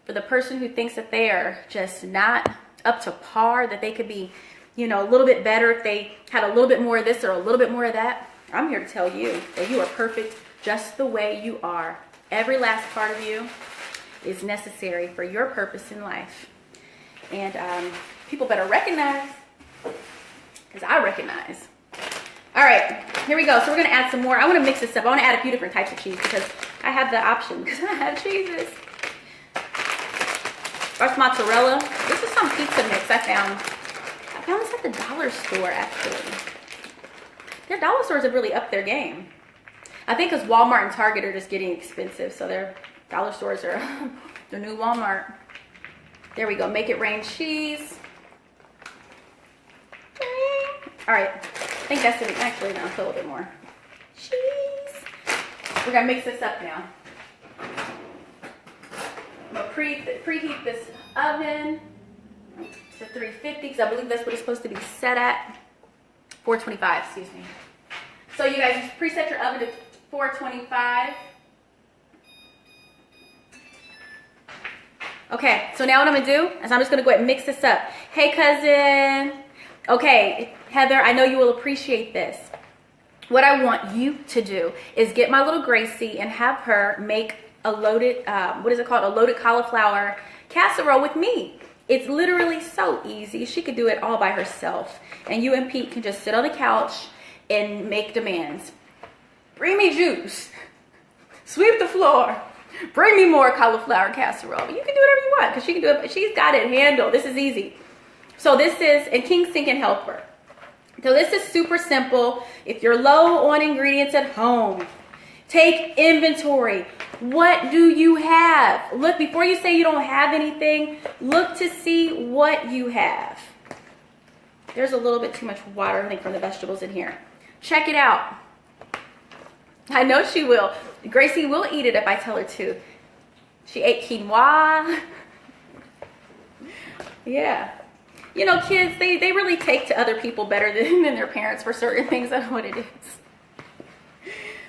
For the person who thinks that they are just not up to par, that they could be, you know, a little bit better if they had a little bit more of this or a little bit more of that, I'm here to tell you that you are perfect just the way you are. Every last part of you is necessary for your purpose in life. And people better recognize, because I recognize. All right, here we go. So we're going to add some more. I want to mix this up. I want to add a few different types of cheese because I have the option, because I have cheeses. That's mozzarella. This is some pizza mix I found. I found this at the dollar store, actually. Their dollar stores have really upped their game. I think because Walmart and Target are just getting expensive, so their dollar stores are the new Walmart. There we go. Make it rain cheese. All right. I think that's it. Actually, no, I'll put a little bit more cheese. We're going to mix this up now. I'm going to preheat this oven to 350 because I believe that's what it's supposed to be set at. 425, excuse me. So you guys just preset your oven to 425. Okay, so now what I'm going to do is I'm just going to go ahead and mix this up. Hey, cousin. Okay, Heather, I know you will appreciate this. What I want you to do is get my little Gracie and have her make a loaded, what is it called? A loaded cauliflower casserole with me. It's literally so easy. She could do it all by herself. And you and Pete can just sit on the couch and make demands. Bring me juice. Sweep the floor. Bring me more cauliflower casserole. You can do whatever you want because she can do it. She's got it handled. This is easy. So this is, and King Sink can help her. So this is super simple. If you're low on ingredients at home, take inventory. What do you have? Look, before you say you don't have anything, look to see what you have. There's a little bit too much water, I think, from the vegetables in here. Check it out. I know she will. Gracie will eat it if I tell her to. She ate quinoa. Yeah. You know, kids, they really take to other people better than their parents for certain things. I don't know what it is.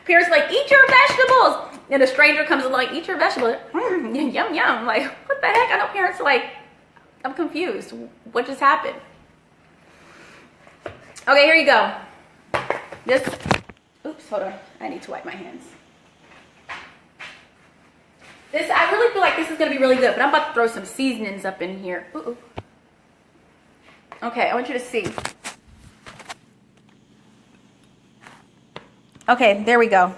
Parents are like, eat your vegetables. And a stranger comes along, eat your vegetables. Yum, yum. Like, what the heck? I know parents are like, I'm confused. What just happened? Okay, here you go. This, oops, hold on. I need to wipe my hands. This, I really feel like this is going to be really good, but I'm about to throw some seasonings up in here. Ooh. Okay, I want you to see. Okay, there we go.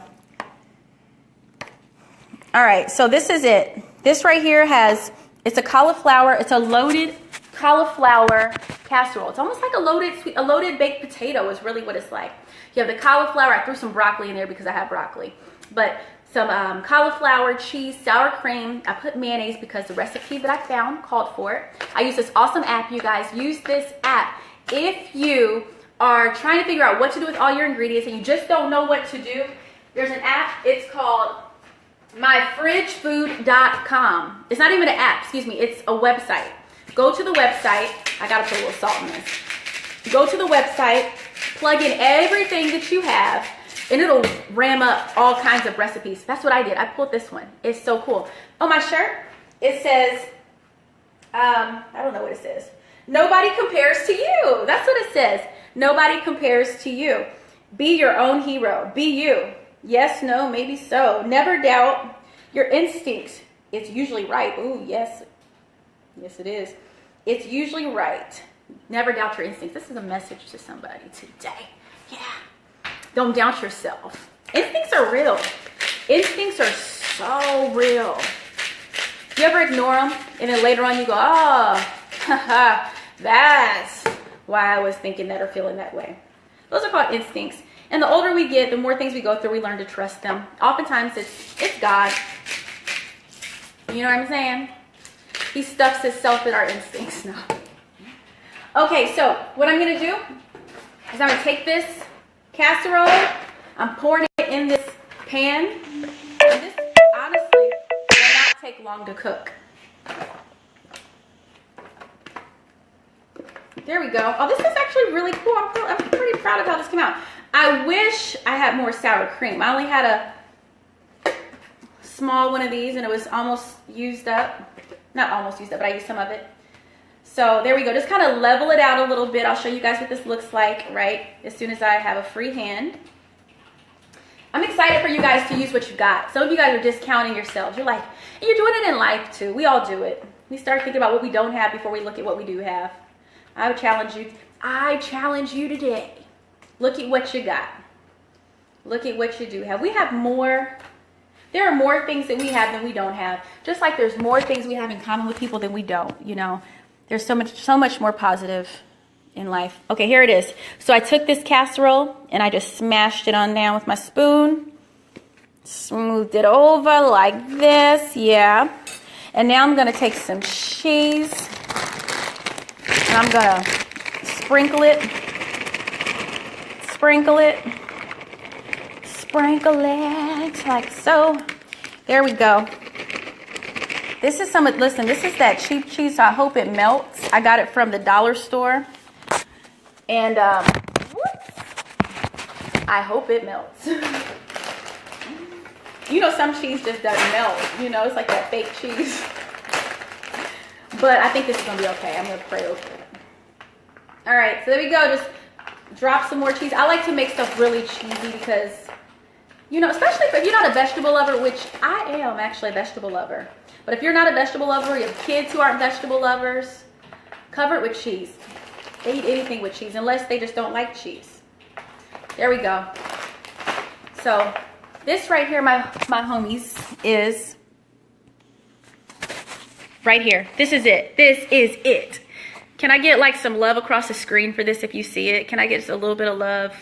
All right, so this is it. This right here has, it's a cauliflower, it's a loaded cauliflower casserole. It's almost like a loaded baked potato is really what it's like. You have the cauliflower. I threw some broccoli in there because I have broccoli. But some cauliflower, cheese, sour cream. I put mayonnaise because the recipe that I found called for it. I use this awesome app, you guys. Use this app. If you are trying to figure out what to do with all your ingredients and you just don't know what to do, there's an app. It's called myfridgefood.com. It's not even an app, excuse me. It's a website. Go to the website. I got to put a little salt in this. Go to the website, plug in everything that you have, and it'll ram up all kinds of recipes. That's what I did. I pulled this one. It's so cool. On my shirt, it says, I don't know what it says. Nobody compares to you. That's what it says. Nobody compares to you. Be your own hero. Be you. Yes, no, maybe so. Never doubt your instincts. It's usually right. Ooh, yes. Yes, it is. It's usually right. Never doubt your instincts. This is a message to somebody today. Yeah. Don't doubt yourself. Instincts are real. Instincts are so real. You ever ignore them and then later on you go, oh, that's why I was thinking that or feeling that way. Those are called instincts. And the older we get, the more things we go through, we learn to trust them. Oftentimes it's God. You know what I'm saying? He stuffs himself in our instincts. No. Okay, so what I'm gonna do is I'm gonna take this casserole, I'm pouring it in this pan, and this honestly will not take long to cook. There we go. Oh, this is actually really cool. I'm pretty proud of how this came out. I wish I had more sour cream. I only had a small one of these and it was almost used up. Not almost used up, but I used some of it. So there we go. Just kind of level it out a little bit. I'll show you guys what this looks like, right, as soon as I have a free hand. I'm excited for you guys to use what you got. Some of you guys are discounting yourselves. You're like, you're doing it in life too. We all do it. We start thinking about what we don't have before we look at what we do have. I would challenge you. I challenge you today. Look at what you got. Look at what you do have. We have more. There are more things that we have than we don't have. Just like there's more things we have in common with people than we don't, you know. There's so much more positive in life. Okay, here it is. So I took this casserole and I just smashed it on down with my spoon. Smoothed it over like this, yeah. And now I'm gonna take some cheese and I'm gonna sprinkle it, like so. There we go. This is listen, this is that cheap cheese, so I hope it melts. I got it from the dollar store. And, I hope it melts. You know, some cheese just doesn't melt. You know, it's like that fake cheese. But I think this is going to be okay. I'm going to pray over it. All right, so there we go. Just drop some more cheese. I like to make stuff really cheesy because, you know, especially if you're not a vegetable lover, which I am actually a vegetable lover. But if you're not a vegetable lover, you have kids who aren't vegetable lovers, cover it with cheese. They eat anything with cheese unless they just don't like cheese. There we go. So this right here, my homies, is right here. This is it. This is it. Can I get like some love across the screen for this if you see it? Can I get just a little bit of love?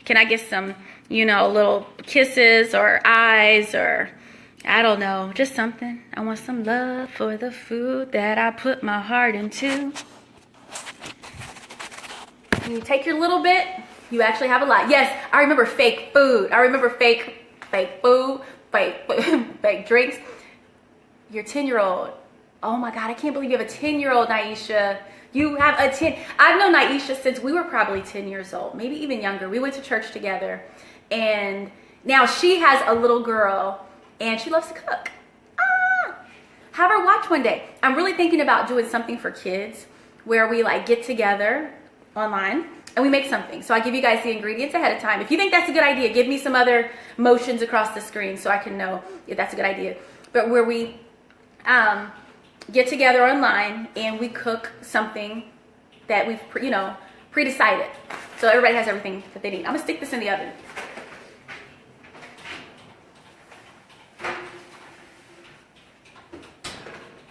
Can I get some, you know, little kisses or eyes or I don't know, just something. I want some love for the food that I put my heart into. You take your little bit, you actually have a lot. Yes, I remember fake food. I remember fake food, fake drinks. Your 10-year-old. Oh my God, I can't believe you have a 10-year-old, Naisha. You have a 10. I've known Naisha since we were probably 10 years old, maybe even younger. We went to church together. And now she has a little girl and she loves to cook. Have her watch one day. I'm really thinking about doing something for kids where we like get together online and we make something. So I give you guys the ingredients ahead of time. If you think that's a good idea, give me some other motions across the screen so I can know if that's a good idea. But where we get together online and we cook something that we've, you know, pre-decided. So everybody has everything that they need. I'm gonna stick this in the oven.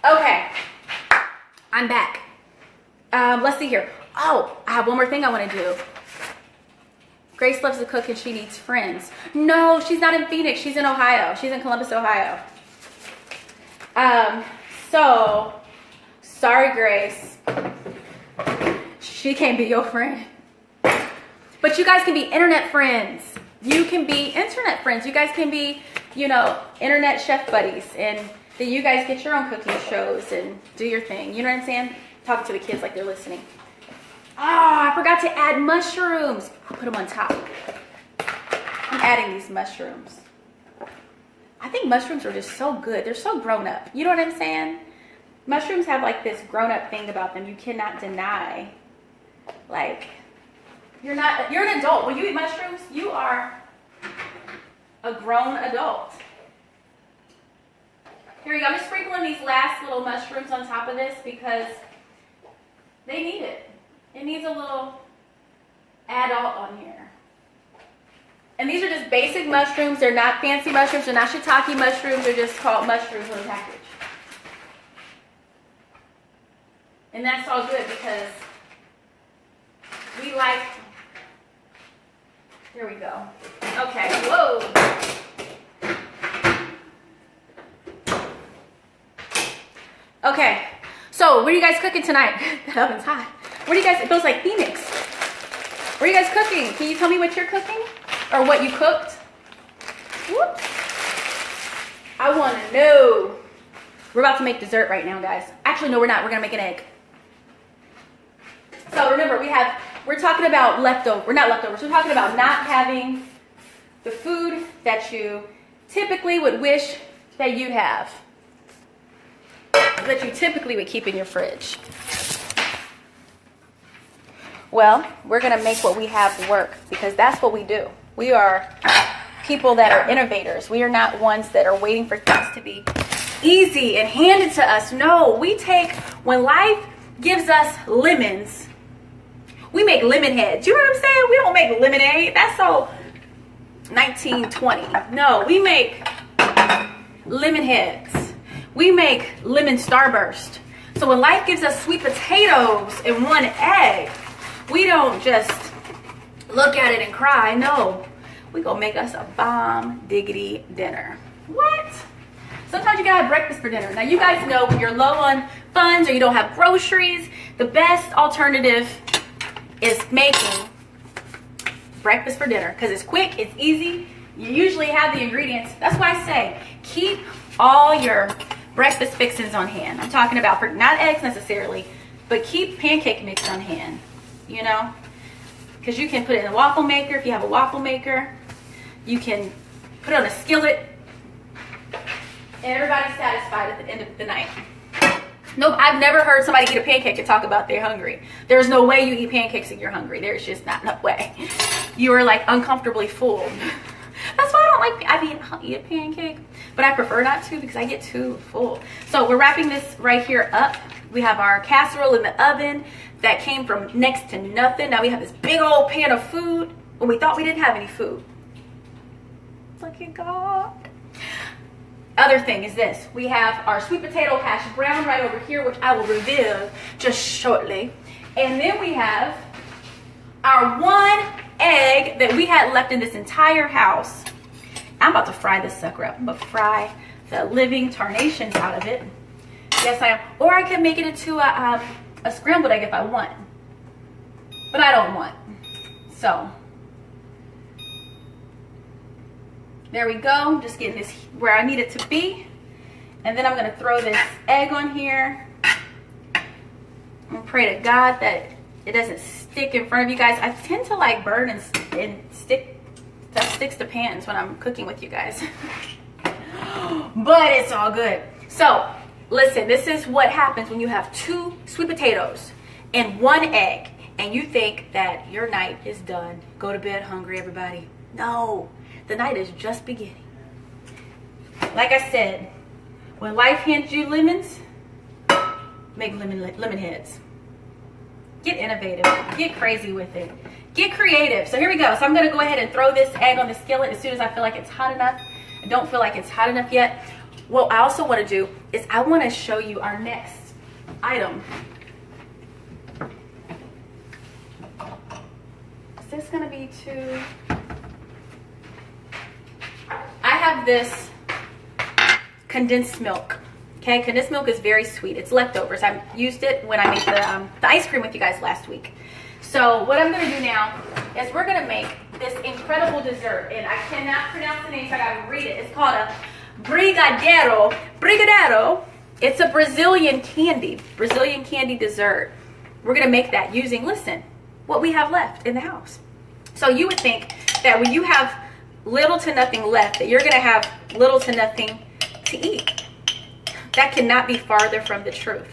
Okay, I'm back. Let's see here. Oh, I have one more thing I want to do. Grace loves to cook and she needs friends. No, she's not in Phoenix. She's in Ohio. She's in Columbus, Ohio. So, sorry, Grace. She can't be your friend. But you guys can be internet friends. You can be internet friends. You guys can be, you know, internet chef buddies. And then you guys get your own cooking shows and do your thing. You know what I'm saying? Talking to the kids like they're listening. Oh, I forgot to add mushrooms. I'll put them on top. I'm adding these mushrooms. I think mushrooms are just so good. They're so grown up. You know what I'm saying? Mushrooms have like this grown up thing about them. You cannot deny. Like, you're an adult. When you eat mushrooms, you are a grown adult. Here we go. I'm just sprinkling these last little mushrooms on top of this because they need it. It needs a little adult on here. And these are just basic mushrooms. They're not fancy mushrooms. They're not shiitake mushrooms. They're just called mushrooms in a package. And that's all good because we like... There we go. Okay. Whoa. Okay. So, what are you guys cooking tonight? That oven's hot. What do you guys, it feels like Phoenix. What are you guys cooking? Can you tell me what you're cooking? Or what you cooked? Whoops. I want to know. We're about to make dessert right now, guys. Actually, no, we're not. We're going to make an egg. So remember, we're talking about leftovers. We're not leftovers. We're talking about not having the food that you typically would wish that you'd have. That you typically would keep in your fridge. Well, we're going to make what we have work because that's what we do. We are people that are innovators. We are not ones that are waiting for things to be easy and handed to us. No, we take, when life gives us lemons, we make lemon heads. You know what I'm saying? We don't make lemonade. That's so 1920. No, we make lemon heads. We make lemon starburst. So when life gives us sweet potatoes and one egg, we don't just look at it and cry. No, we gonna make us a bomb diggity dinner. What? Sometimes you gotta have breakfast for dinner. Now you guys know when you're low on funds or you don't have groceries, the best alternative is making breakfast for dinner because it's quick, it's easy. You usually have the ingredients. That's why I say keep all your breakfast fixings on hand. I'm talking about not eggs necessarily, but keep pancake mix on hand. You know, because you can put it in a waffle maker. If you have a waffle maker, you can put it on a skillet and everybody's satisfied at the end of the night. Nope, I've never heard somebody eat a pancake and talk about they're hungry. There's no way you eat pancakes and you're hungry. There's just not no way. You are like uncomfortably full. That's why I don't like, I mean, I'll eat a pancake, but I prefer not to because I get too full. So we're wrapping this right here up. We have our casserole in the oven that came from next to nothing. Now we have this big old pan of food when we thought we didn't have any food. Look at God. Other thing is this. We have our sweet potato hash brown right over here, which I will reveal just shortly. And then we have our one egg that we had left in this entire house. I'm about to fry this sucker up. I'm going to fry the living tarnations out of it. Yes, I am. Or I could make it into a scrambled egg if I want. But I don't want. So, there we go. Just getting this where I need it to be. And then I'm going to throw this egg on here. And pray to God that it doesn't stick in front of you guys. I tend to like burn and stick. That sticks to pans when I'm cooking with you guys. But it's all good. So, listen, this is what happens when you have 2 sweet potatoes and 1 egg and you think that your night is done. Go to bed hungry, everybody. No, the night is just beginning. Like I said, when life hands you lemons, make lemon heads. Get innovative. Get crazy with it. Get creative. So here we go. So I'm going to go ahead and throw this egg on the skillet as soon as I feel like it's hot enough. I don't feel like it's hot enough yet. What I also want to do is I want to show you our next item. Is this going to be too... I have this condensed milk. Okay, condensed milk is very sweet. It's leftovers. I used it when I made the ice cream with you guys last week. So what I'm going to do now is we're going to make this incredible dessert. And I cannot pronounce the name, so I got to read it. It's called a brigadeiro. Brigadeiro. It's a Brazilian candy dessert. We're going to make that using, listen, what we have left in the house. So you would think that when you have little to nothing left, that you're going to have little to nothing to eat. That cannot be farther from the truth.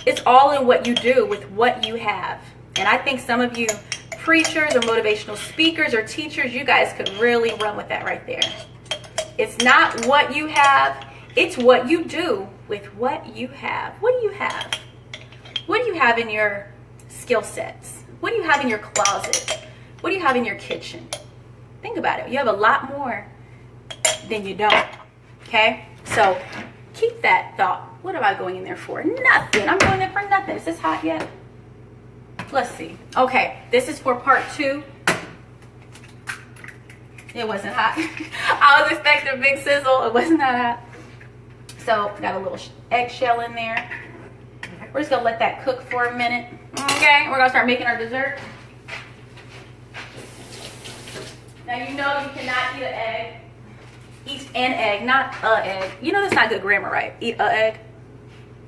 It's all in what you do with what you have. And I think some of you preachers or motivational speakers or teachers, you guys could really run with that right there. It's not what you have, it's what you do with what you have. What do you have? What do you have in your skill sets? What do you have in your closet? What do you have in your kitchen? Think about it. You have a lot more than you don't. Okay? So keep that thought. What am I going in there for? Nothing. I'm going there for nothing. Is this hot yet? Let's see. Okay, this is for part 2. It wasn't hot. I was expecting a big sizzle. It wasn't that hot. So got a little eggshell in there. We're just gonna let that cook for a minute. Okay, we're gonna start making our dessert. Now you know you cannot eat an egg. Eat an egg, not a egg. You know that's not good grammar, right? Eat a egg.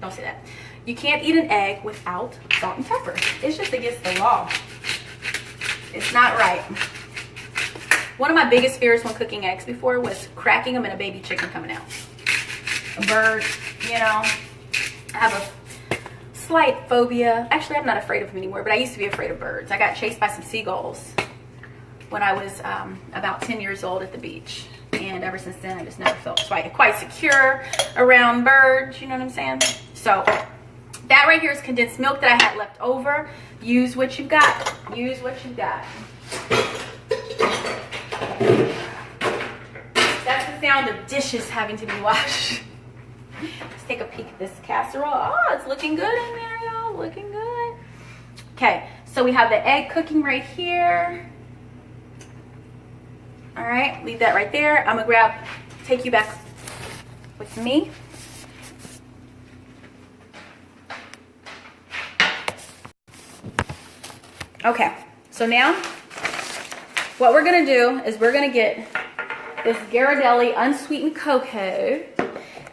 Don't say that. You can't eat an egg without salt and pepper. It's just against the law. It's not right. One of my biggest fears when cooking eggs before was cracking them and a baby chicken coming out. A bird, you know. I have a slight phobia. Actually, I'm not afraid of them anymore, but I used to be afraid of birds. I got chased by some seagulls when I was about 10 years old at the beach. And ever since then, I just never felt quite secure around birds, you know what I'm saying? So that right here is condensed milk that I had left over. Use what you got. Use what you got. That's the sound of dishes having to be washed. Let's take a peek at this casserole. Oh, it's looking good in there, y'all. Looking good. Okay, so we have the egg cooking right here. All right, leave that right there. I'm gonna take you back with me. Okay, so now what we're gonna do is we're gonna get this Ghirardelli unsweetened cocoa,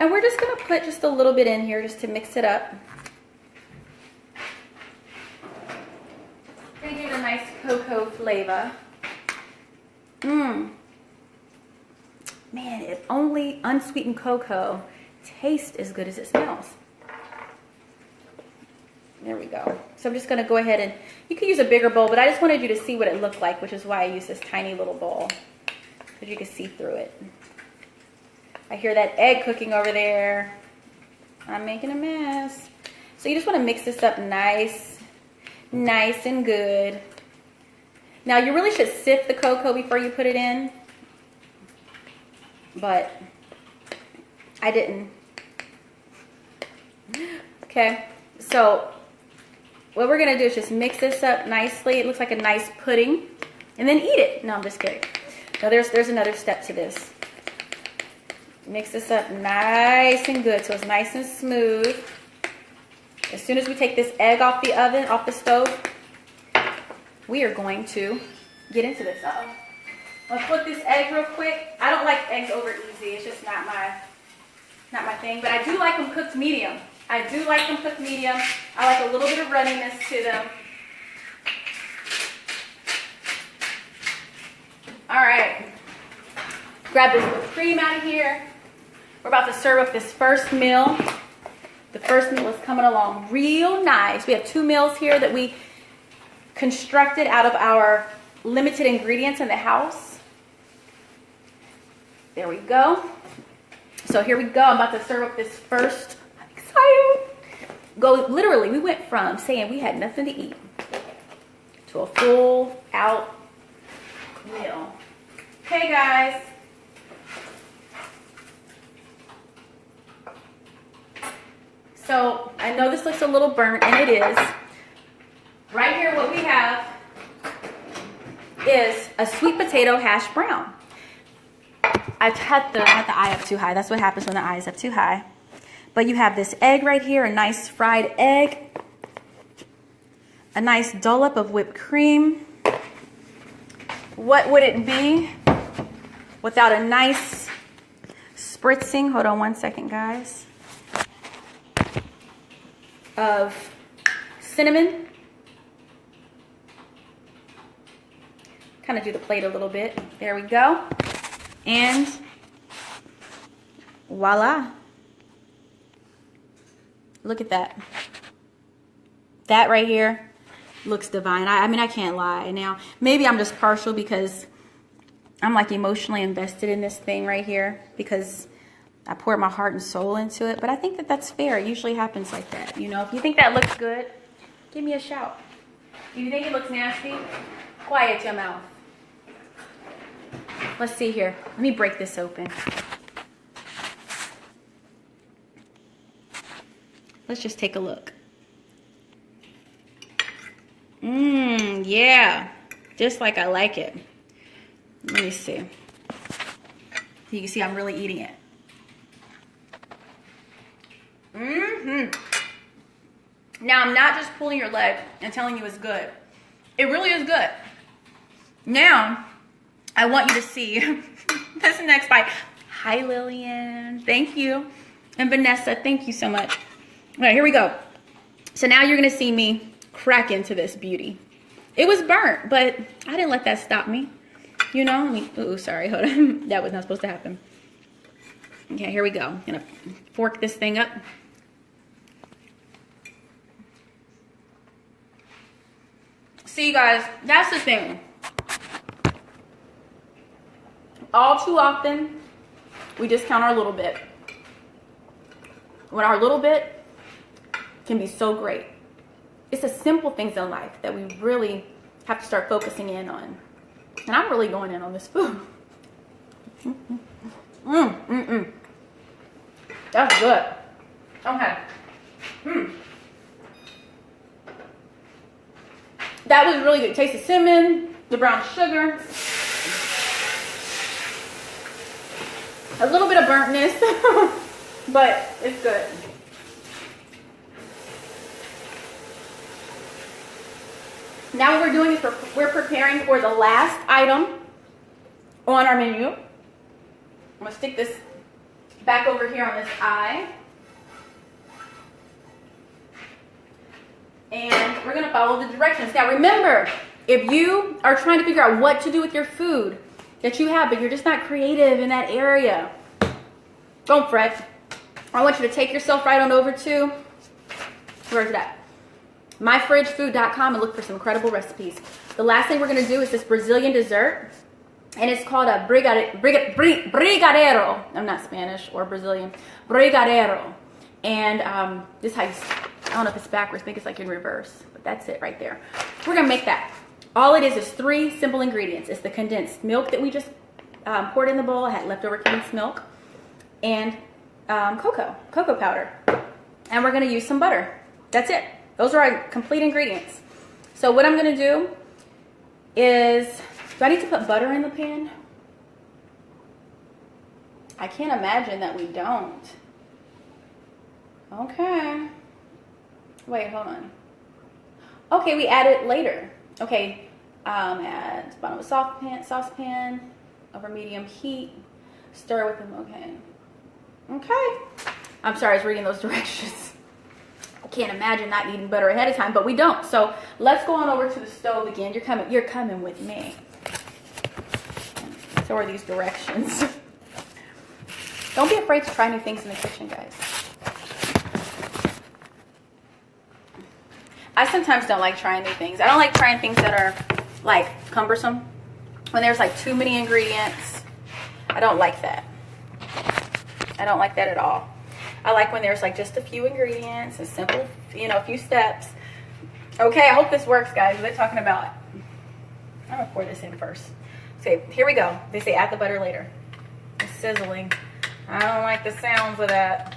and we're just gonna put just a little bit in here just to mix it up. Gonna give it a nice cocoa flavor. Man, if only unsweetened cocoa tastes as good as it smells. There we go. So I'm just going to go ahead and, you could use a bigger bowl, but I just wanted you to see what it looked like, which is why I use this tiny little bowl, because you can see through it. I hear that egg cooking over there. I'm making a mess. So you just want to mix this up nice and good. Now you really should sift the cocoa before you put it in, but I didn't. Okay, so what we're gonna do is just mix this up nicely. It looks like a nice pudding, and then eat it. No, I'm just kidding. Now there's another step to this. Mix this up nice and good so it's nice and smooth. As soon as we take this egg off the oven, off the stove, we are going to get into this. Let's flip this egg real quick. I don't like eggs over easy. It's just not my thing. But I do like them cooked medium. I do like them cooked medium. I like a little bit of runniness to them. All right. Grab this whipped cream out of here. We're about to serve up this first meal. The first meal is coming along real nice. We have 2 meals here that we constructed out of our limited ingredients in the house. There we go. So here we go. I'm about to serve up this first. I'm excited. Literally, we went from saying we had nothing to eat to a full out meal. Okay, guys. So I know this looks a little burnt, and it is. Right here, what we have is a sweet potato hash brown. I had the eye up too high. That's what happens when the eye is up too high. But you have this egg right here, a nice fried egg, a nice dollop of whipped cream. What would it be without a nice spritzing, hold on one second, guys, of cinnamon. Kind of do the plate a little bit. There we go. And voila. Look at that. That right here looks divine. I mean, I can't lie. Now, maybe I'm just partial because I'm like emotionally invested in this thing right here because I poured my heart and soul into it. But I think that that's fair. It usually happens like that. You know, if you think that looks good, give me a shout. If you think it looks nasty, quiet your mouth. Let's see here. Let me break this open. Let's just take a look. Yeah. Just like I like it. Let me see. You can see I'm really eating it. Now, I'm not just pulling your leg and telling you it's good. It really is good. Now, I want you to see this next bite. Hi, Lillian. Thank you. And Vanessa, thank you so much. All right, here we go. So now you're going to see me crack into this beauty. It was burnt, but I didn't let that stop me. You know, I mean, ooh, sorry, hold on. That was not supposed to happen. Okay, here we go. I'm going to fork this thing up. See, guys, that's the thing. All too often, we discount our little bit. When our little bit can be so great. It's the simple things in life that we really have to start focusing in on. And I'm really going in on this food. That's good. Okay. That was really good. Taste the cinnamon, the brown sugar. A little bit of burntness, but it's good. Now what we're doing is we're preparing for the last item on our menu. I'm gonna stick this back over here on this eye. And we're gonna follow the directions. Now remember, if you are trying to figure out what to do with your food that you have, but you're just not creative in that area, don't fret. I want you to take yourself right on over to, where's it at? myfridgefood.com and look for some incredible recipes. The last thing we're gonna do is this Brazilian dessert, and it's called a brigadeiro. I'm not Spanish or Brazilian. Brigadeiro. And this is how you, I don't know if it's backwards, I think it's like in reverse, but that's it right there. We're gonna make that. All it is 3 simple ingredients. It's the condensed milk that we just poured in the bowl. I had leftover condensed milk, and cocoa powder. And we're gonna use some butter. That's it. Those are our complete ingredients. So what I'm gonna do is, do I need to put butter in the pan? I can't imagine that we don't. Okay. Wait, hold on. Okay, we add it later. Okay, add bottom of a saucepan over medium heat. Stir with them, okay. Okay. I'm sorry, I was reading those directions. I can't imagine not needing butter ahead of time, but we don't. So let's go on over to the stove again. You're coming with me. So are these directions. Don't be afraid to try new things in the kitchen, guys. I sometimes don't like trying new things. I don't like trying things that are like cumbersome. When there's like too many ingredients, I don't like that. I don't like that at all. I like when there's like just a few ingredients, a simple, you know, a few steps. Okay, I hope this works, guys. They're talking about, I'm gonna pour this in first. Okay, here we go. They say add the butter later. It's sizzling. I don't like the sounds of that.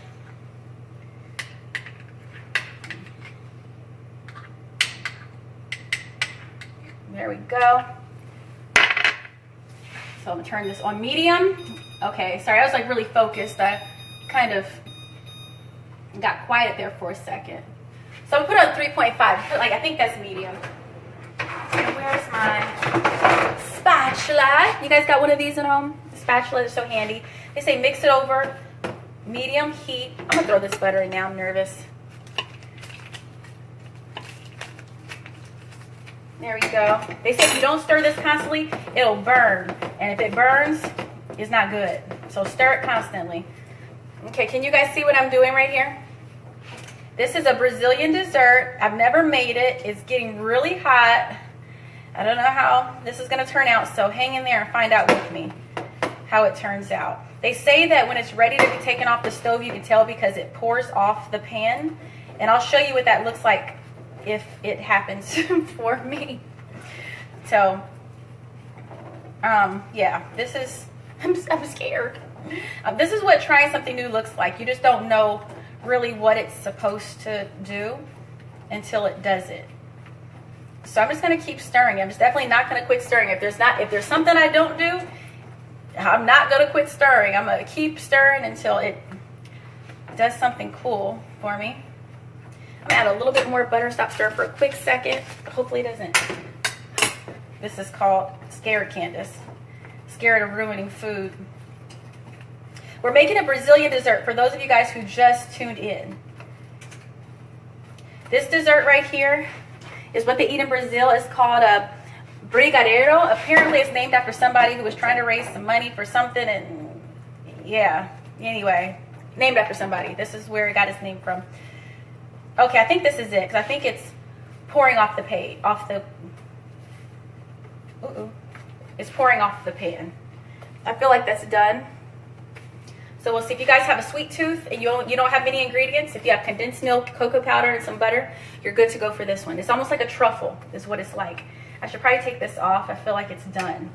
There we go. So I'm gonna turn this on medium. Okay, sorry, I was like really focused. I kind of got quiet there for a second. So I'm gonna put it on 3.5. Like, I think that's medium. And where's my spatula? You guys got one of these at home? The spatula is so handy. They say mix it over medium heat. I'm gonna throw this butter in now, I'm nervous. There we go. They say if you don't stir this constantly, it'll burn. And if it burns, it's not good. So stir it constantly. Okay, can you guys see what I'm doing right here? This is a Brazilian dessert. I've never made it. It's getting really hot. I don't know how this is gonna turn out, so hang in there and find out with me how it turns out. They say that when it's ready to be taken off the stove, you can tell because it pours off the pan. And I'll show you what that looks like if it happens for me. So, yeah, this is, I'm scared. This is what trying something new looks like. You just don't know really what it's supposed to do until it does it. So I'm just gonna keep stirring. I'm just definitely not gonna quit stirring. If there's something I don't do, I'm not gonna quit stirring. I'm gonna keep stirring until it does something cool for me. I'm gonna add a little bit more butter. Stop stirring for a quick second. Hopefully it doesn't. This is called Scared Candace. Scared of ruining food. We're making a Brazilian dessert for those of you guys who just tuned in. This dessert right here is what they eat in Brazil. It's called a brigadeiro. Apparently it's named after somebody who was trying to raise some money for something, and yeah, anyway, named after somebody. This is where it got its name from. Okay, I think this is it, because I think it's pouring off the pan. It's pouring off the pan. I feel like that's done. So we'll see. If you guys have a sweet tooth and you don't have many ingredients, if you have condensed milk, cocoa powder, and some butter, you're good to go for this one. It's almost like a truffle is what it's like. I should probably take this off. I feel like it's done.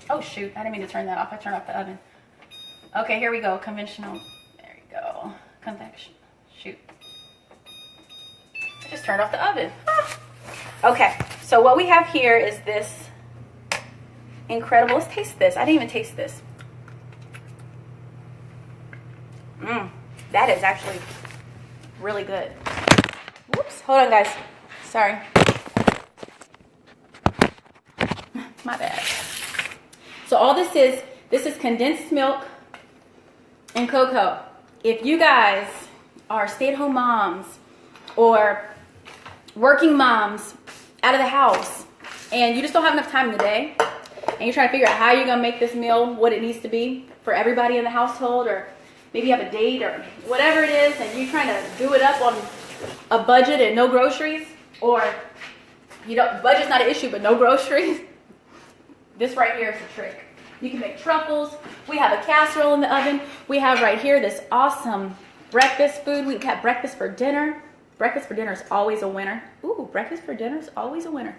Oh, shoot. I didn't mean to turn that off. I turned off the oven. Okay, here we go. Conventional. There you go. Convection. Shoot. I just turned off the oven. Ah. Okay, so what we have here is this incredible. Let's taste this. I didn't even taste this. That is actually really good. Whoops. Hold on, guys. Sorry. My bad. So all this is condensed milk and cocoa. If you guys are stay-at-home moms or working moms out of the house and you just don't have enough time in the day and you're trying to figure out how you're going to make this meal what it needs to be for everybody in the household, or maybe you have a date or whatever it is and you're trying to do it up on a budget and no groceries, or budget's not an issue but no groceries, this right here is the trick. You can make truffles. We have a casserole in the oven. We have right here this awesome breakfast food. We have breakfast for dinner. Breakfast for dinner is always a winner. Ooh, breakfast for dinner is always a winner.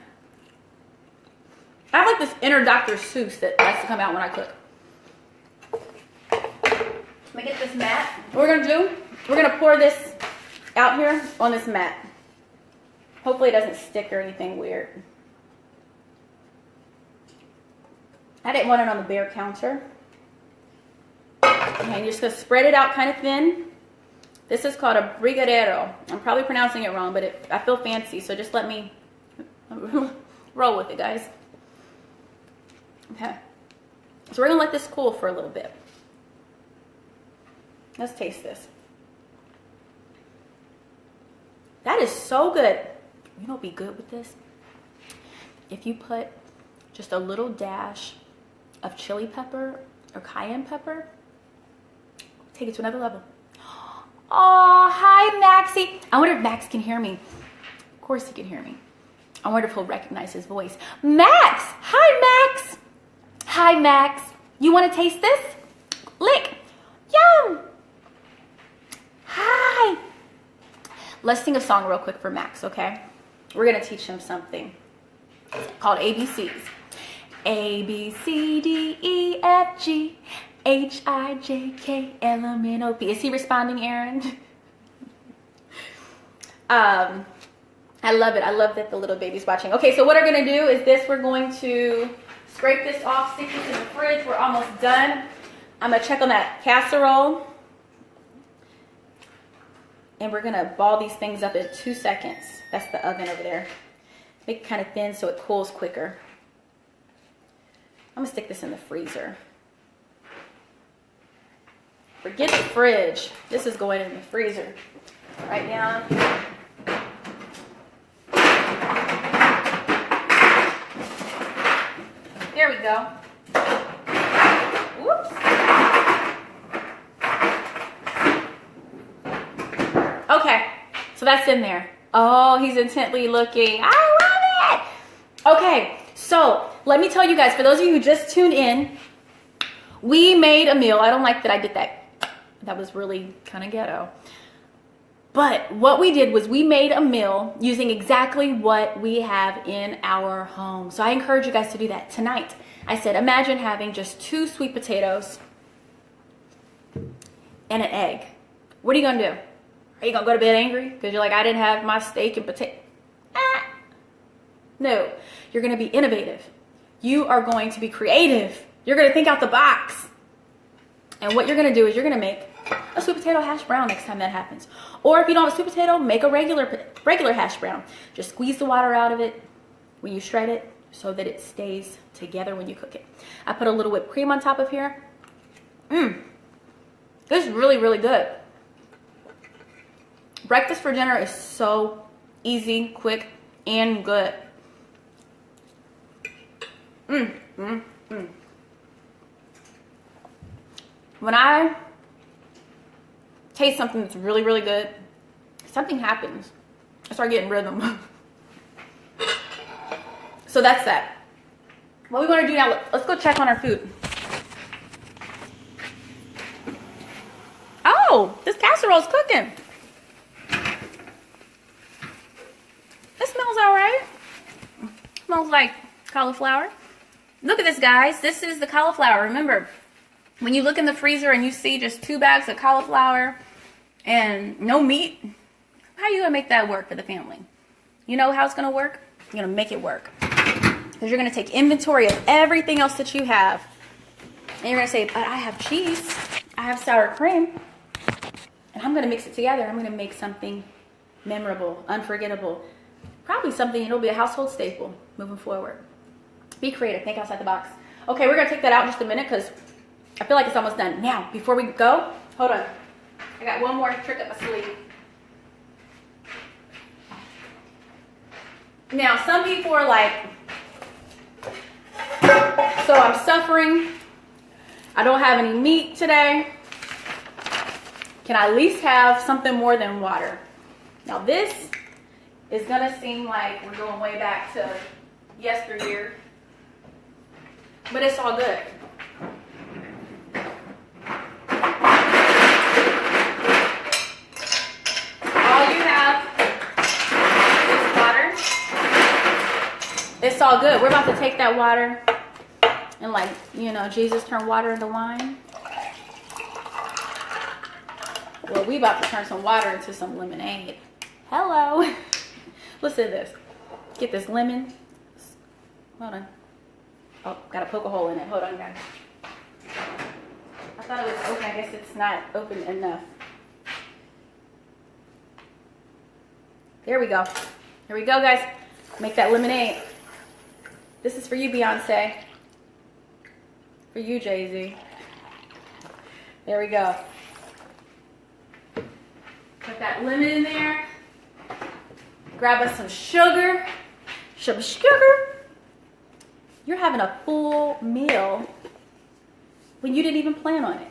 I have like this inner Dr. Seuss that likes to come out when I cook. Let me get this mat. What we're going to do, we're going to pour this out here on this mat. Hopefully it doesn't stick or anything weird. I didn't want it on the bare counter. Okay, you're just going to spread it out kind of thin. This is called a brigadeiro. I'm probably pronouncing it wrong, but I feel fancy, so just let me roll with it, guys. Okay. So we're going to let this cool for a little bit. Let's taste this. That is so good. You know what would be good with this? If you put just a little dash of chili pepper or cayenne pepper, take it to another level. Oh, hi, Maxie. I wonder if Max can hear me. Of course he can hear me. I wonder if he'll recognize his voice. Max! Hi, Max! Hi, Max. You want to taste this? Lick. Yum! Hi! Let's sing a song real quick for Max, okay? We're going to teach him something called ABCs. A, B, C, D, E, F, G, H, I, J, K, L, M, N, O, P. Is he responding, Aaron? I love it. I love that the little baby's watching. Okay, so what we're going to do is this. We're going to scrape this off, stick this in the fridge. We're almost done. I'm going to check on that casserole. And we're going to ball these things up in 2 seconds. That's the oven over there. Make it kind of thin so it cools quicker. I'm going to stick this in the freezer. Forget the fridge. This is going in the freezer. Right down. There we go. Whoops. Okay, so that's in there. Oh, he's intently looking. I love it. Okay, so let me tell you guys, for those of you who just tuned in, we made a meal. I don't like that I did that. That was really kind of ghetto. But what we did was we made a meal using exactly what we have in our home. So I encourage you guys to do that tonight. I said, imagine having just 2 sweet potatoes and an egg. What are you going to do? Are you going to go to bed angry because you're like, I didn't have my steak and potato? No, you're going to be innovative. You are going to be creative. You're going to think out the box. And what you're going to do is you're going to make a sweet potato hash brown next time that happens. Or if you don't have a sweet potato, make a regular hash brown. Just squeeze the water out of it when you shred it so that it stays together when you cook it. I put a little whipped cream on top of here. This is really, really good. Breakfast for dinner is so easy, quick, and good. When I taste something that's really, really good, something happens. I start getting rhythm. So that's that. What we want to do now, let's go check on our food. Oh, this casserole's cooking. It smells all right. Smells like cauliflower. Look at this, guys. This is the cauliflower. Remember, when you look in the freezer and you see just 2 bags of cauliflower and no meat, how are you going to make that work for the family? You know how it's going to work? You're going to make it work. Because you're going to take inventory of everything else that you have. And you're going to say, but I have cheese. I have sour cream. And I'm going to mix it together. I'm going to make something memorable, unforgettable. Probably something that'll be a household staple moving forward. Be creative. Think outside the box. Okay, we're going to take that out in just a minute because I feel like it's almost done. Now, before we go, hold on. I got one more trick up my sleeve. Now, some people are like, so I'm suffering. I don't have any meat today. Can I at least have something more than water? Now, this is going to seem like we're going way back to yesteryear, but it's all good. All you have is water. It's all good. We're about to take that water and, like, you know, Jesus turned water into wine. Well, we about to turn some water into some lemonade. Hello. Listen to this. Get this lemon. Hold on. Oh, gotta poke a hole in it. Hold on, guys. I thought it was open. I guess it's not open enough. There we go. Here we go, guys. Make that lemonade. This is for you, Beyonce. For you, Jay-Z. There we go. Put that lemon in there. Grab us some sugar. Some sugar. You're having a full meal when you didn't even plan on it.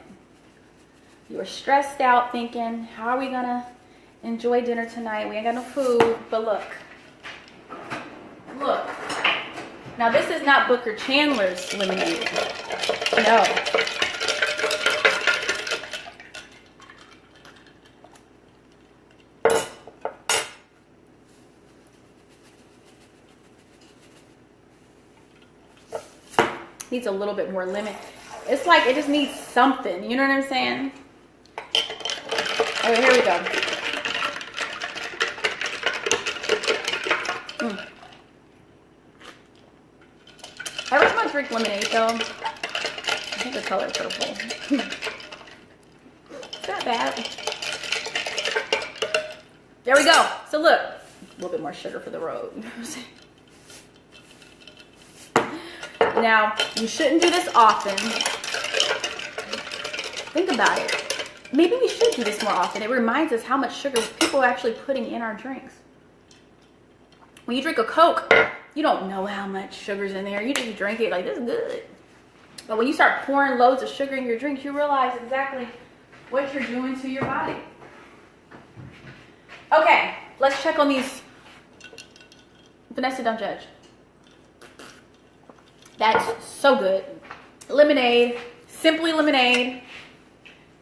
You were stressed out thinking, how are we going to enjoy dinner tonight? We ain't got no food. But look. Look. Now, this is not Booker Chandler's lemonade. No. Needs a little bit more lemon. It's like it just needs something. You know what I'm saying? Okay, here we go. Every time I drink lemonade, though, I think the color is purple. It's not bad. There we go. So look, a little bit more sugar for the road. Now, you shouldn't do this often. Think about it. Maybe we should do this more often. It reminds us how much sugar people are actually putting in our drinks. When you drink a Coke, you don't know how much sugar's in there. You just drink it like, this is good. But when you start pouring loads of sugar in your drinks, you realize exactly what you're doing to your body. Okay, let's check on these. Vanessa, don't judge. That's so good. Lemonade, simply lemonade,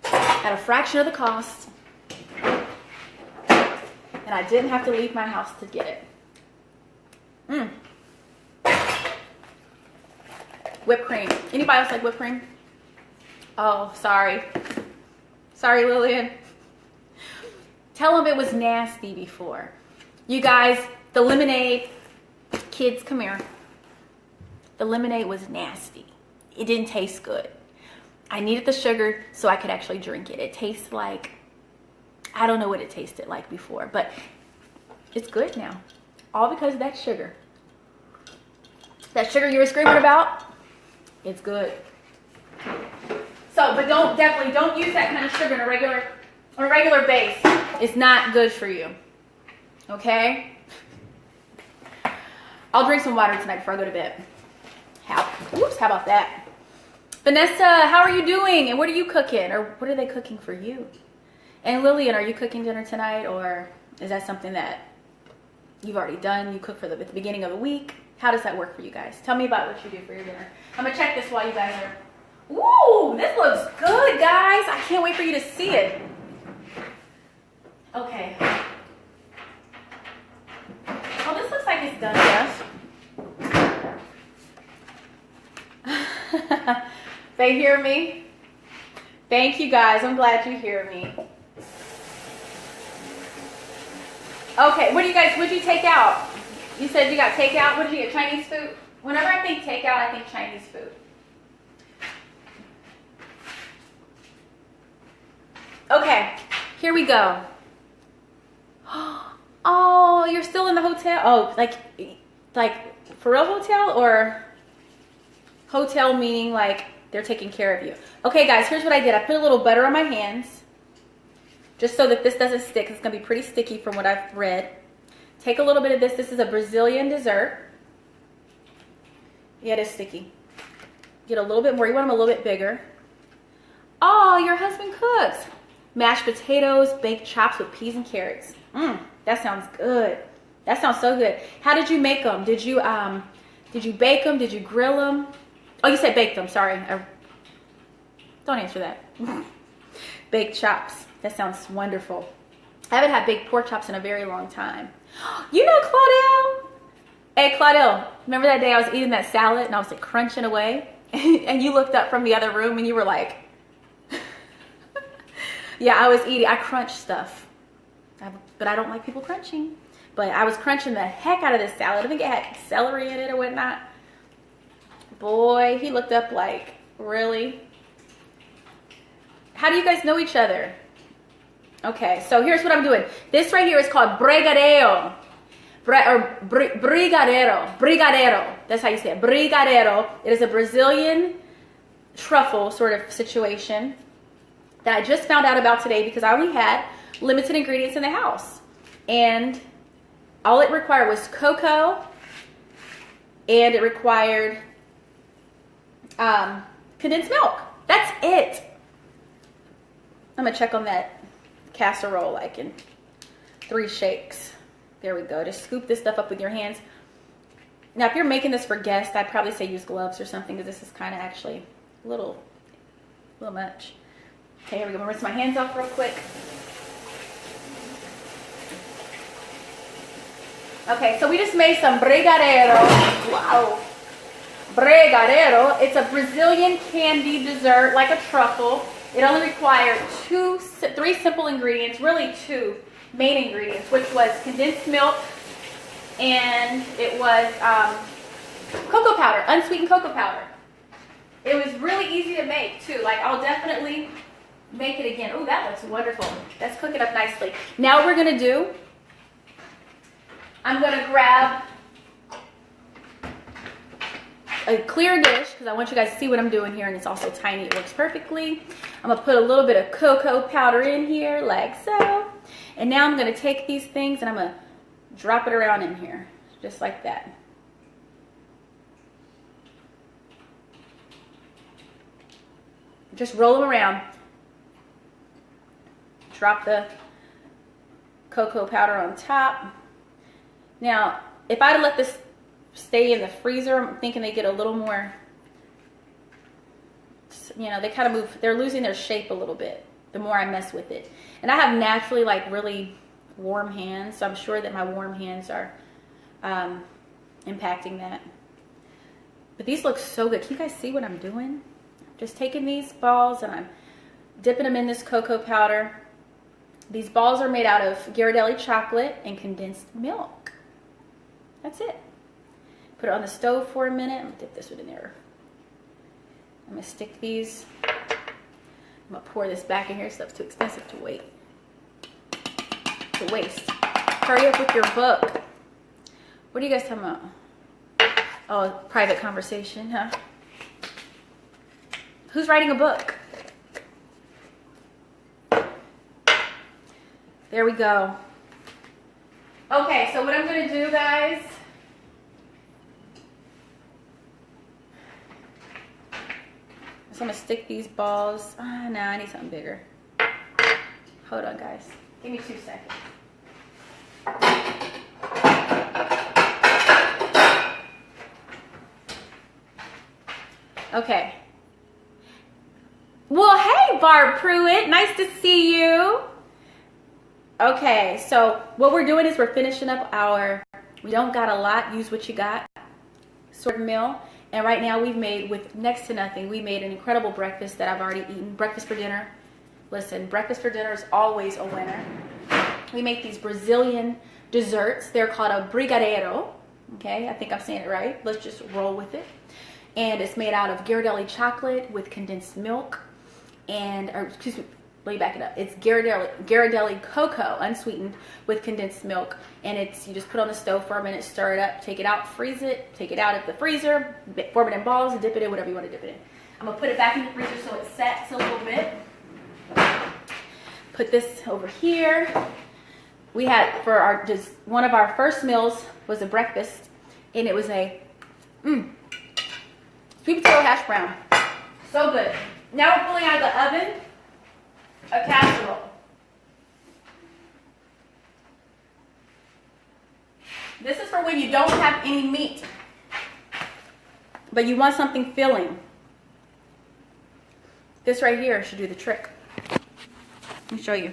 at a fraction of the cost. And I didn't have to leave my house to get it. Whipped cream. Anybody else like whipped cream? Oh, sorry. Sorry, Lillian. Tell them it was nasty before. You guys, the lemonade, kids, come here. The lemonade was nasty. It didn't taste good. I needed the sugar so I could actually drink it. It tastes like I don't know what it tasted like before, but it's good now. All because of that sugar. That sugar you were screaming about, it's good. So, but definitely don't use that kind of sugar on a regular base. It's not good for you. Okay? I'll drink some water tonight before I go to bed. How about that? Vanessa, how are you doing? And what are you cooking? Or what are they cooking for you? And Lillian, are you cooking dinner tonight? Or is that something that you've already done? You cook for at the beginning of the week? How does that work for you guys? Tell me about what you do for your dinner. I'm going to check this while you guys are... Ooh, this looks good, guys. I can't wait for you to see it. Okay. Oh, this looks like it's done, Jeff. They hear me? Thank you, guys. I'm glad you hear me. Okay, what did you take out? You said you got takeout. What did you get? Chinese food? Whenever I think takeout, I think Chinese food. Okay, here we go. Oh, you're still in the hotel? Oh, like for real hotel, or hotel meaning like they're taking care of you? Okay, guys, here's what I did. I put a little butter on my hands just so that this doesn't stick. It's going to be pretty sticky from what I've read. Take a little bit of this. This is a Brazilian dessert. Yeah, it is sticky. Get a little bit more. You want them a little bit bigger. Oh, your husband cooks. Mashed potatoes, baked chops with peas and carrots. That sounds good. That sounds so good. How did you make them? Did you bake them? Did you grill them? Oh, you said baked them. Sorry. Don't answer that. Baked chops. That sounds wonderful. I haven't had baked pork chops in a very long time. You know Claudel? Hey, Claudel, remember that day I was eating that salad and I was like crunching away? And you looked up from the other room and you were like, yeah, I crunch stuff. But I don't like people crunching. But I was crunching the heck out of this salad. I think it had celery in it or whatnot. Boy, he looked up like, really? How do you guys know each other? Okay, so here's what I'm doing. This right here is called brigadeiro. Brigadeiro. Brigadeiro. That's how you say it. Brigadeiro. It is a Brazilian truffle sort of situation that I just found out about today because I only had limited ingredients in the house. And all it required was cocoa, and it required condensed milk. That's it. I'm going to check on that casserole like in 3 shakes. There we go. Just scoop this stuff up with your hands. Now, if you're making this for guests, I'd probably say use gloves or something because this is kind of actually a little much. Okay, here we go. I'm going to rinse my hands off real quick. Okay, so we just made some brigadeiro. Wow. Brigadeiro. It's a Brazilian candy dessert, like a truffle. It only required 3 simple ingredients, really 2 main ingredients, which was condensed milk and it was cocoa powder, unsweetened cocoa powder. It was really easy to make too. Like, I'll definitely make it again. Oh, that looks wonderful. Let's cook it up nicely. Now what we're going to do, I'm going to grab a clear dish because I want you guys to see what I'm doing here, and it's also tiny. It works perfectly. I'm going to put a little bit of cocoa powder in here like so. And now I'm going to take these things and I'm going to drop it around in here just like that. Just roll them around. Drop the cocoa powder on top. Now, if I'd let this stay in the freezer, I'm thinking they get a little more, you know, they kind of move, they're losing their shape a little bit the more I mess with it. And I have naturally like really warm hands, so I'm sure that my warm hands are impacting that. But these look so good. Can you guys see what I'm doing? Just taking these balls and I'm dipping them in this cocoa powder. These balls are made out of Ghirardelli chocolate and condensed milk. That's it. Put it on the stove for a minute. I'm going to dip this one in there. I'm going to stick these. I'm going to pour this back in here. Stuff's too expensive to wait. to waste. Hurry up with your book. What are you guys talking about? Oh, private conversation, huh? Who's writing a book? There we go. Okay, so what I'm gonna do, guys, is I'm gonna stick these balls. Nah, I need something bigger. Hold on, guys. Give me 2 seconds. Okay. Well, hey, Barb Pruitt. Nice to see you. Okay, so what we're doing is we're finishing up our, we don't got a lot, use what you got, sort of meal. And right now we've made, with next to nothing, we made an incredible breakfast that I've already eaten. Breakfast for dinner. Listen, breakfast for dinner is always a winner. We make these Brazilian desserts. They're called a brigadeiro. Okay, I think I'm saying it right. Let's just roll with it. And it's made out of Ghirardelli chocolate with condensed milk. And, or excuse me, let me back it up. It's Ghirardelli cocoa, unsweetened, with condensed milk. And it's, you just put it on the stove for a minute, stir it up, take it out, freeze it, take it out of the freezer, form it in balls, dip it in, whatever you want to dip it in. I'm going to put it back in the freezer so it sets a little bit. Put this over here. We had, for our, just one of our first meals was a breakfast. And it was a sweet potato hash brown. So good. Now we're pulling out of the oven a casserole. This is for when you don't have any meat, but you want something filling. This right here should do the trick. Let me show you.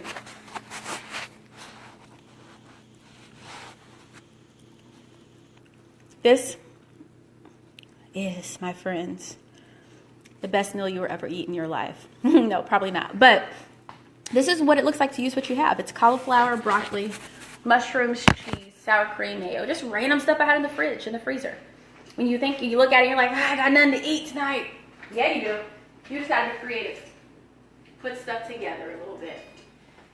This is, my friends, the best meal you will ever eat in your life. No, probably not. But this is what it looks like to use what you have. It's cauliflower, broccoli, mushrooms, cheese, sour cream, mayo. Just random stuff I had in the fridge, in the freezer. When you think, you look at it, you're like, I got nothing to eat tonight. Yeah, you do. You just gotta be creative. Put stuff together a little bit.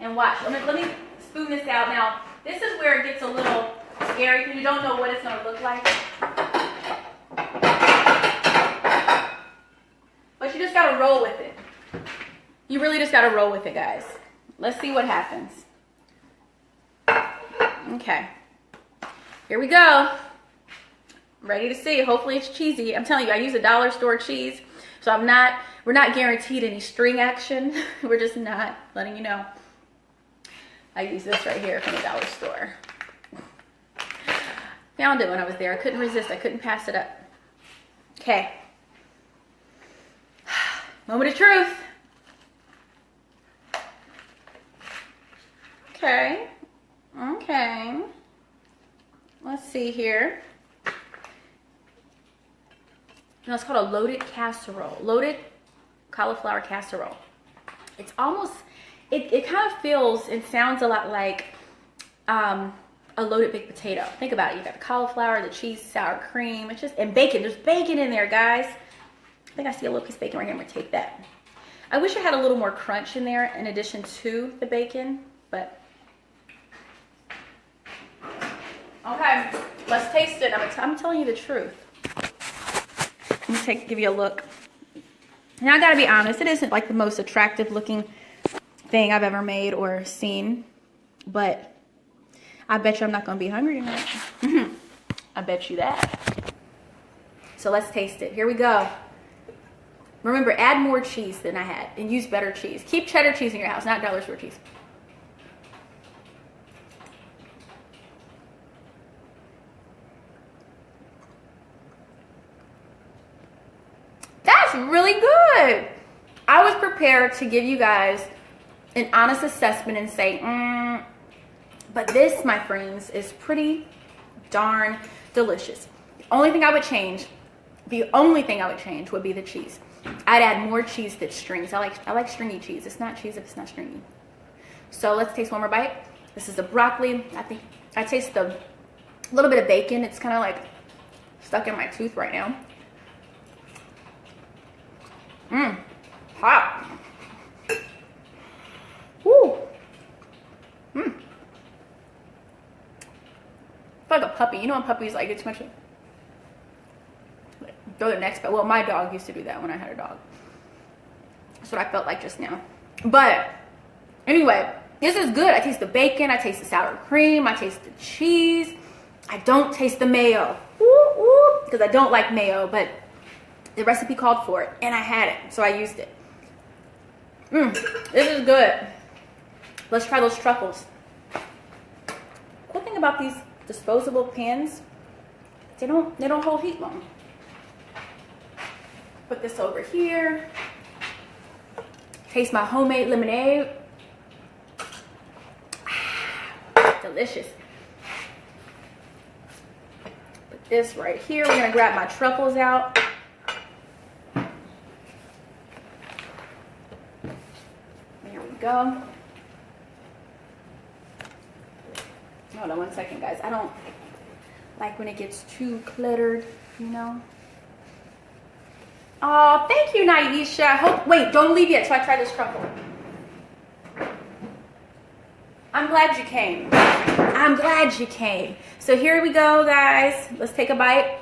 And watch. Let me spoon this out. Now, this is where it gets a little scary because you don't know what it's gonna look like. But you just gotta roll with it. You really just gotta roll with it, guys. Let's see what happens. Okay. Here we go. Ready to see. Hopefully it's cheesy. I'm telling you, I use a dollar store cheese. So we're not guaranteed any string action. We're just not letting you know. I use this right here from the dollar store. Found it when I was there. I couldn't resist. I couldn't pass it up. Okay. Moment of truth. Okay. Okay. Let's see here. No, it's called a loaded casserole. Loaded cauliflower casserole. It's almost, it kind of feels and sounds a lot like a loaded baked potato. Think about it. You got the cauliflower, the cheese, sour cream, it's just, and bacon. There's bacon in there, guys. I think I see a little piece of bacon right here. I'm gonna take that. I wish I had a little more crunch in there in addition to the bacon, but okay, let's taste it. I'm telling you the truth. Let me give you a look. Now I gotta be honest, it isn't like the most attractive looking thing I've ever made or seen, but I bet you I'm not gonna be hungry tonight. I bet you that. So let's taste it. Here we go. Remember, add more cheese than I had and use better cheese. Keep cheddar cheese in your house, not dollar store cheese. That's really good. I was prepared to give you guys an honest assessment and say, but this, my friends, is pretty darn delicious. The only thing I would change would be the cheese. I'd add more cheese than strings. I like stringy cheese. It's not cheese if it's not stringy. So let's taste one more bite. This is the broccoli. I think I taste a little bit of bacon. It's kind of like stuck in my tooth right now. Hot. Woo. like a puppy. You know when puppies like get too much, like, throw their necks back. Well, my dog used to do that when I had a dog. That's what I felt like just now. But anyway, this is good. I taste the bacon. I taste the sour cream. I taste the cheese. I don't taste the mayo. Because I don't like mayo, but the recipe called for it. And I had it, so I used it. This is good. Let's try those truffles. Cool thing about these disposable pans, they don't hold heat long. Put this over here. Taste my homemade lemonade. Delicious. Put this right here. We're gonna grab my truffles out. There we go. Hold on one second, guys. I don't like when it gets too cluttered, you know. Oh, thank you, Naisha. Wait, don't leave yet till I try this truffle. I'm glad you came. I'm glad you came. So here we go, guys. Let's take a bite.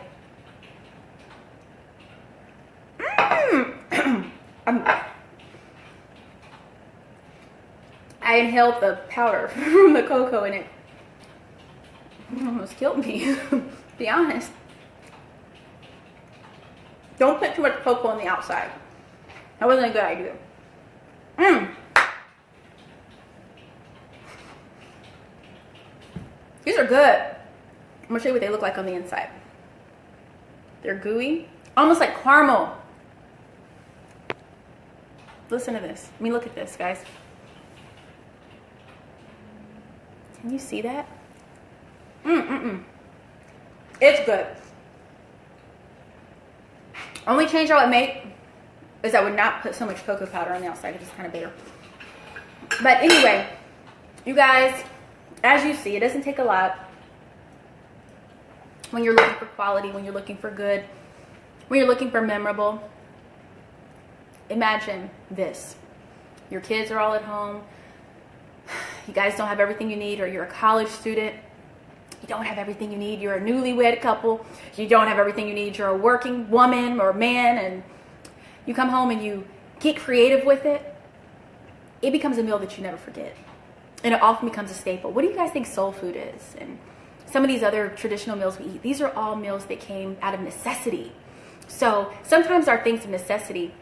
I inhaled the powder from the cocoa in it. It almost killed me, to be honest. Don't put too much cocoa on the outside. That wasn't a good idea. These are good. I'm gonna show you what they look like on the inside. They're gooey, almost like caramel. Listen to this. I mean, look at this, guys. Can you see that? It's good. Only change I would make is I would not put so much cocoa powder on the outside. It's just kind of bitter. But anyway, you guys, as you see, it doesn't take a lot when you're looking for quality, when you're looking for good, when you're looking for memorable. Imagine this. Your kids are all at home. You guys don't have everything you need, or you're a college student. You don't have everything you need. You're a newlywed couple. You don't have everything you need. You're a working woman or man, and you come home and you get creative with it. It becomes a meal that you never forget. And it often becomes a staple. What do you guys think soul food is? And some of these other traditional meals we eat, these are all meals that came out of necessity. So sometimes our things of necessity,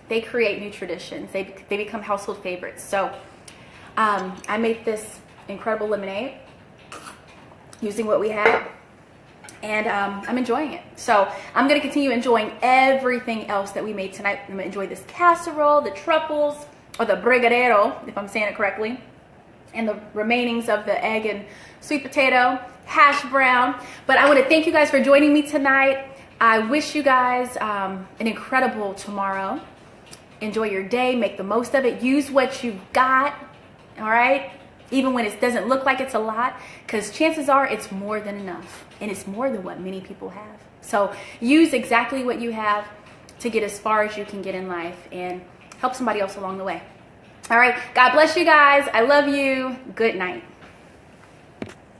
they create new traditions. They become household favorites. So I made this incredible lemonade using what we had, and I'm enjoying it. So I'm going to continue enjoying everything else that we made tonight. I'm going to enjoy this casserole, the truffles, or the brigadeiro, if I'm saying it correctly, and the remainings of the egg and sweet potato, hash brown. But I want to thank you guys for joining me tonight. I wish you guys an incredible tomorrow. Enjoy your day. Make the most of it. Use what you've got, all right? Even when it doesn't look like it's a lot, because chances are it's more than enough, and it's more than what many people have. So use exactly what you have to get as far as you can get in life and help somebody else along the way. All right, God bless you guys. I love you. Good night.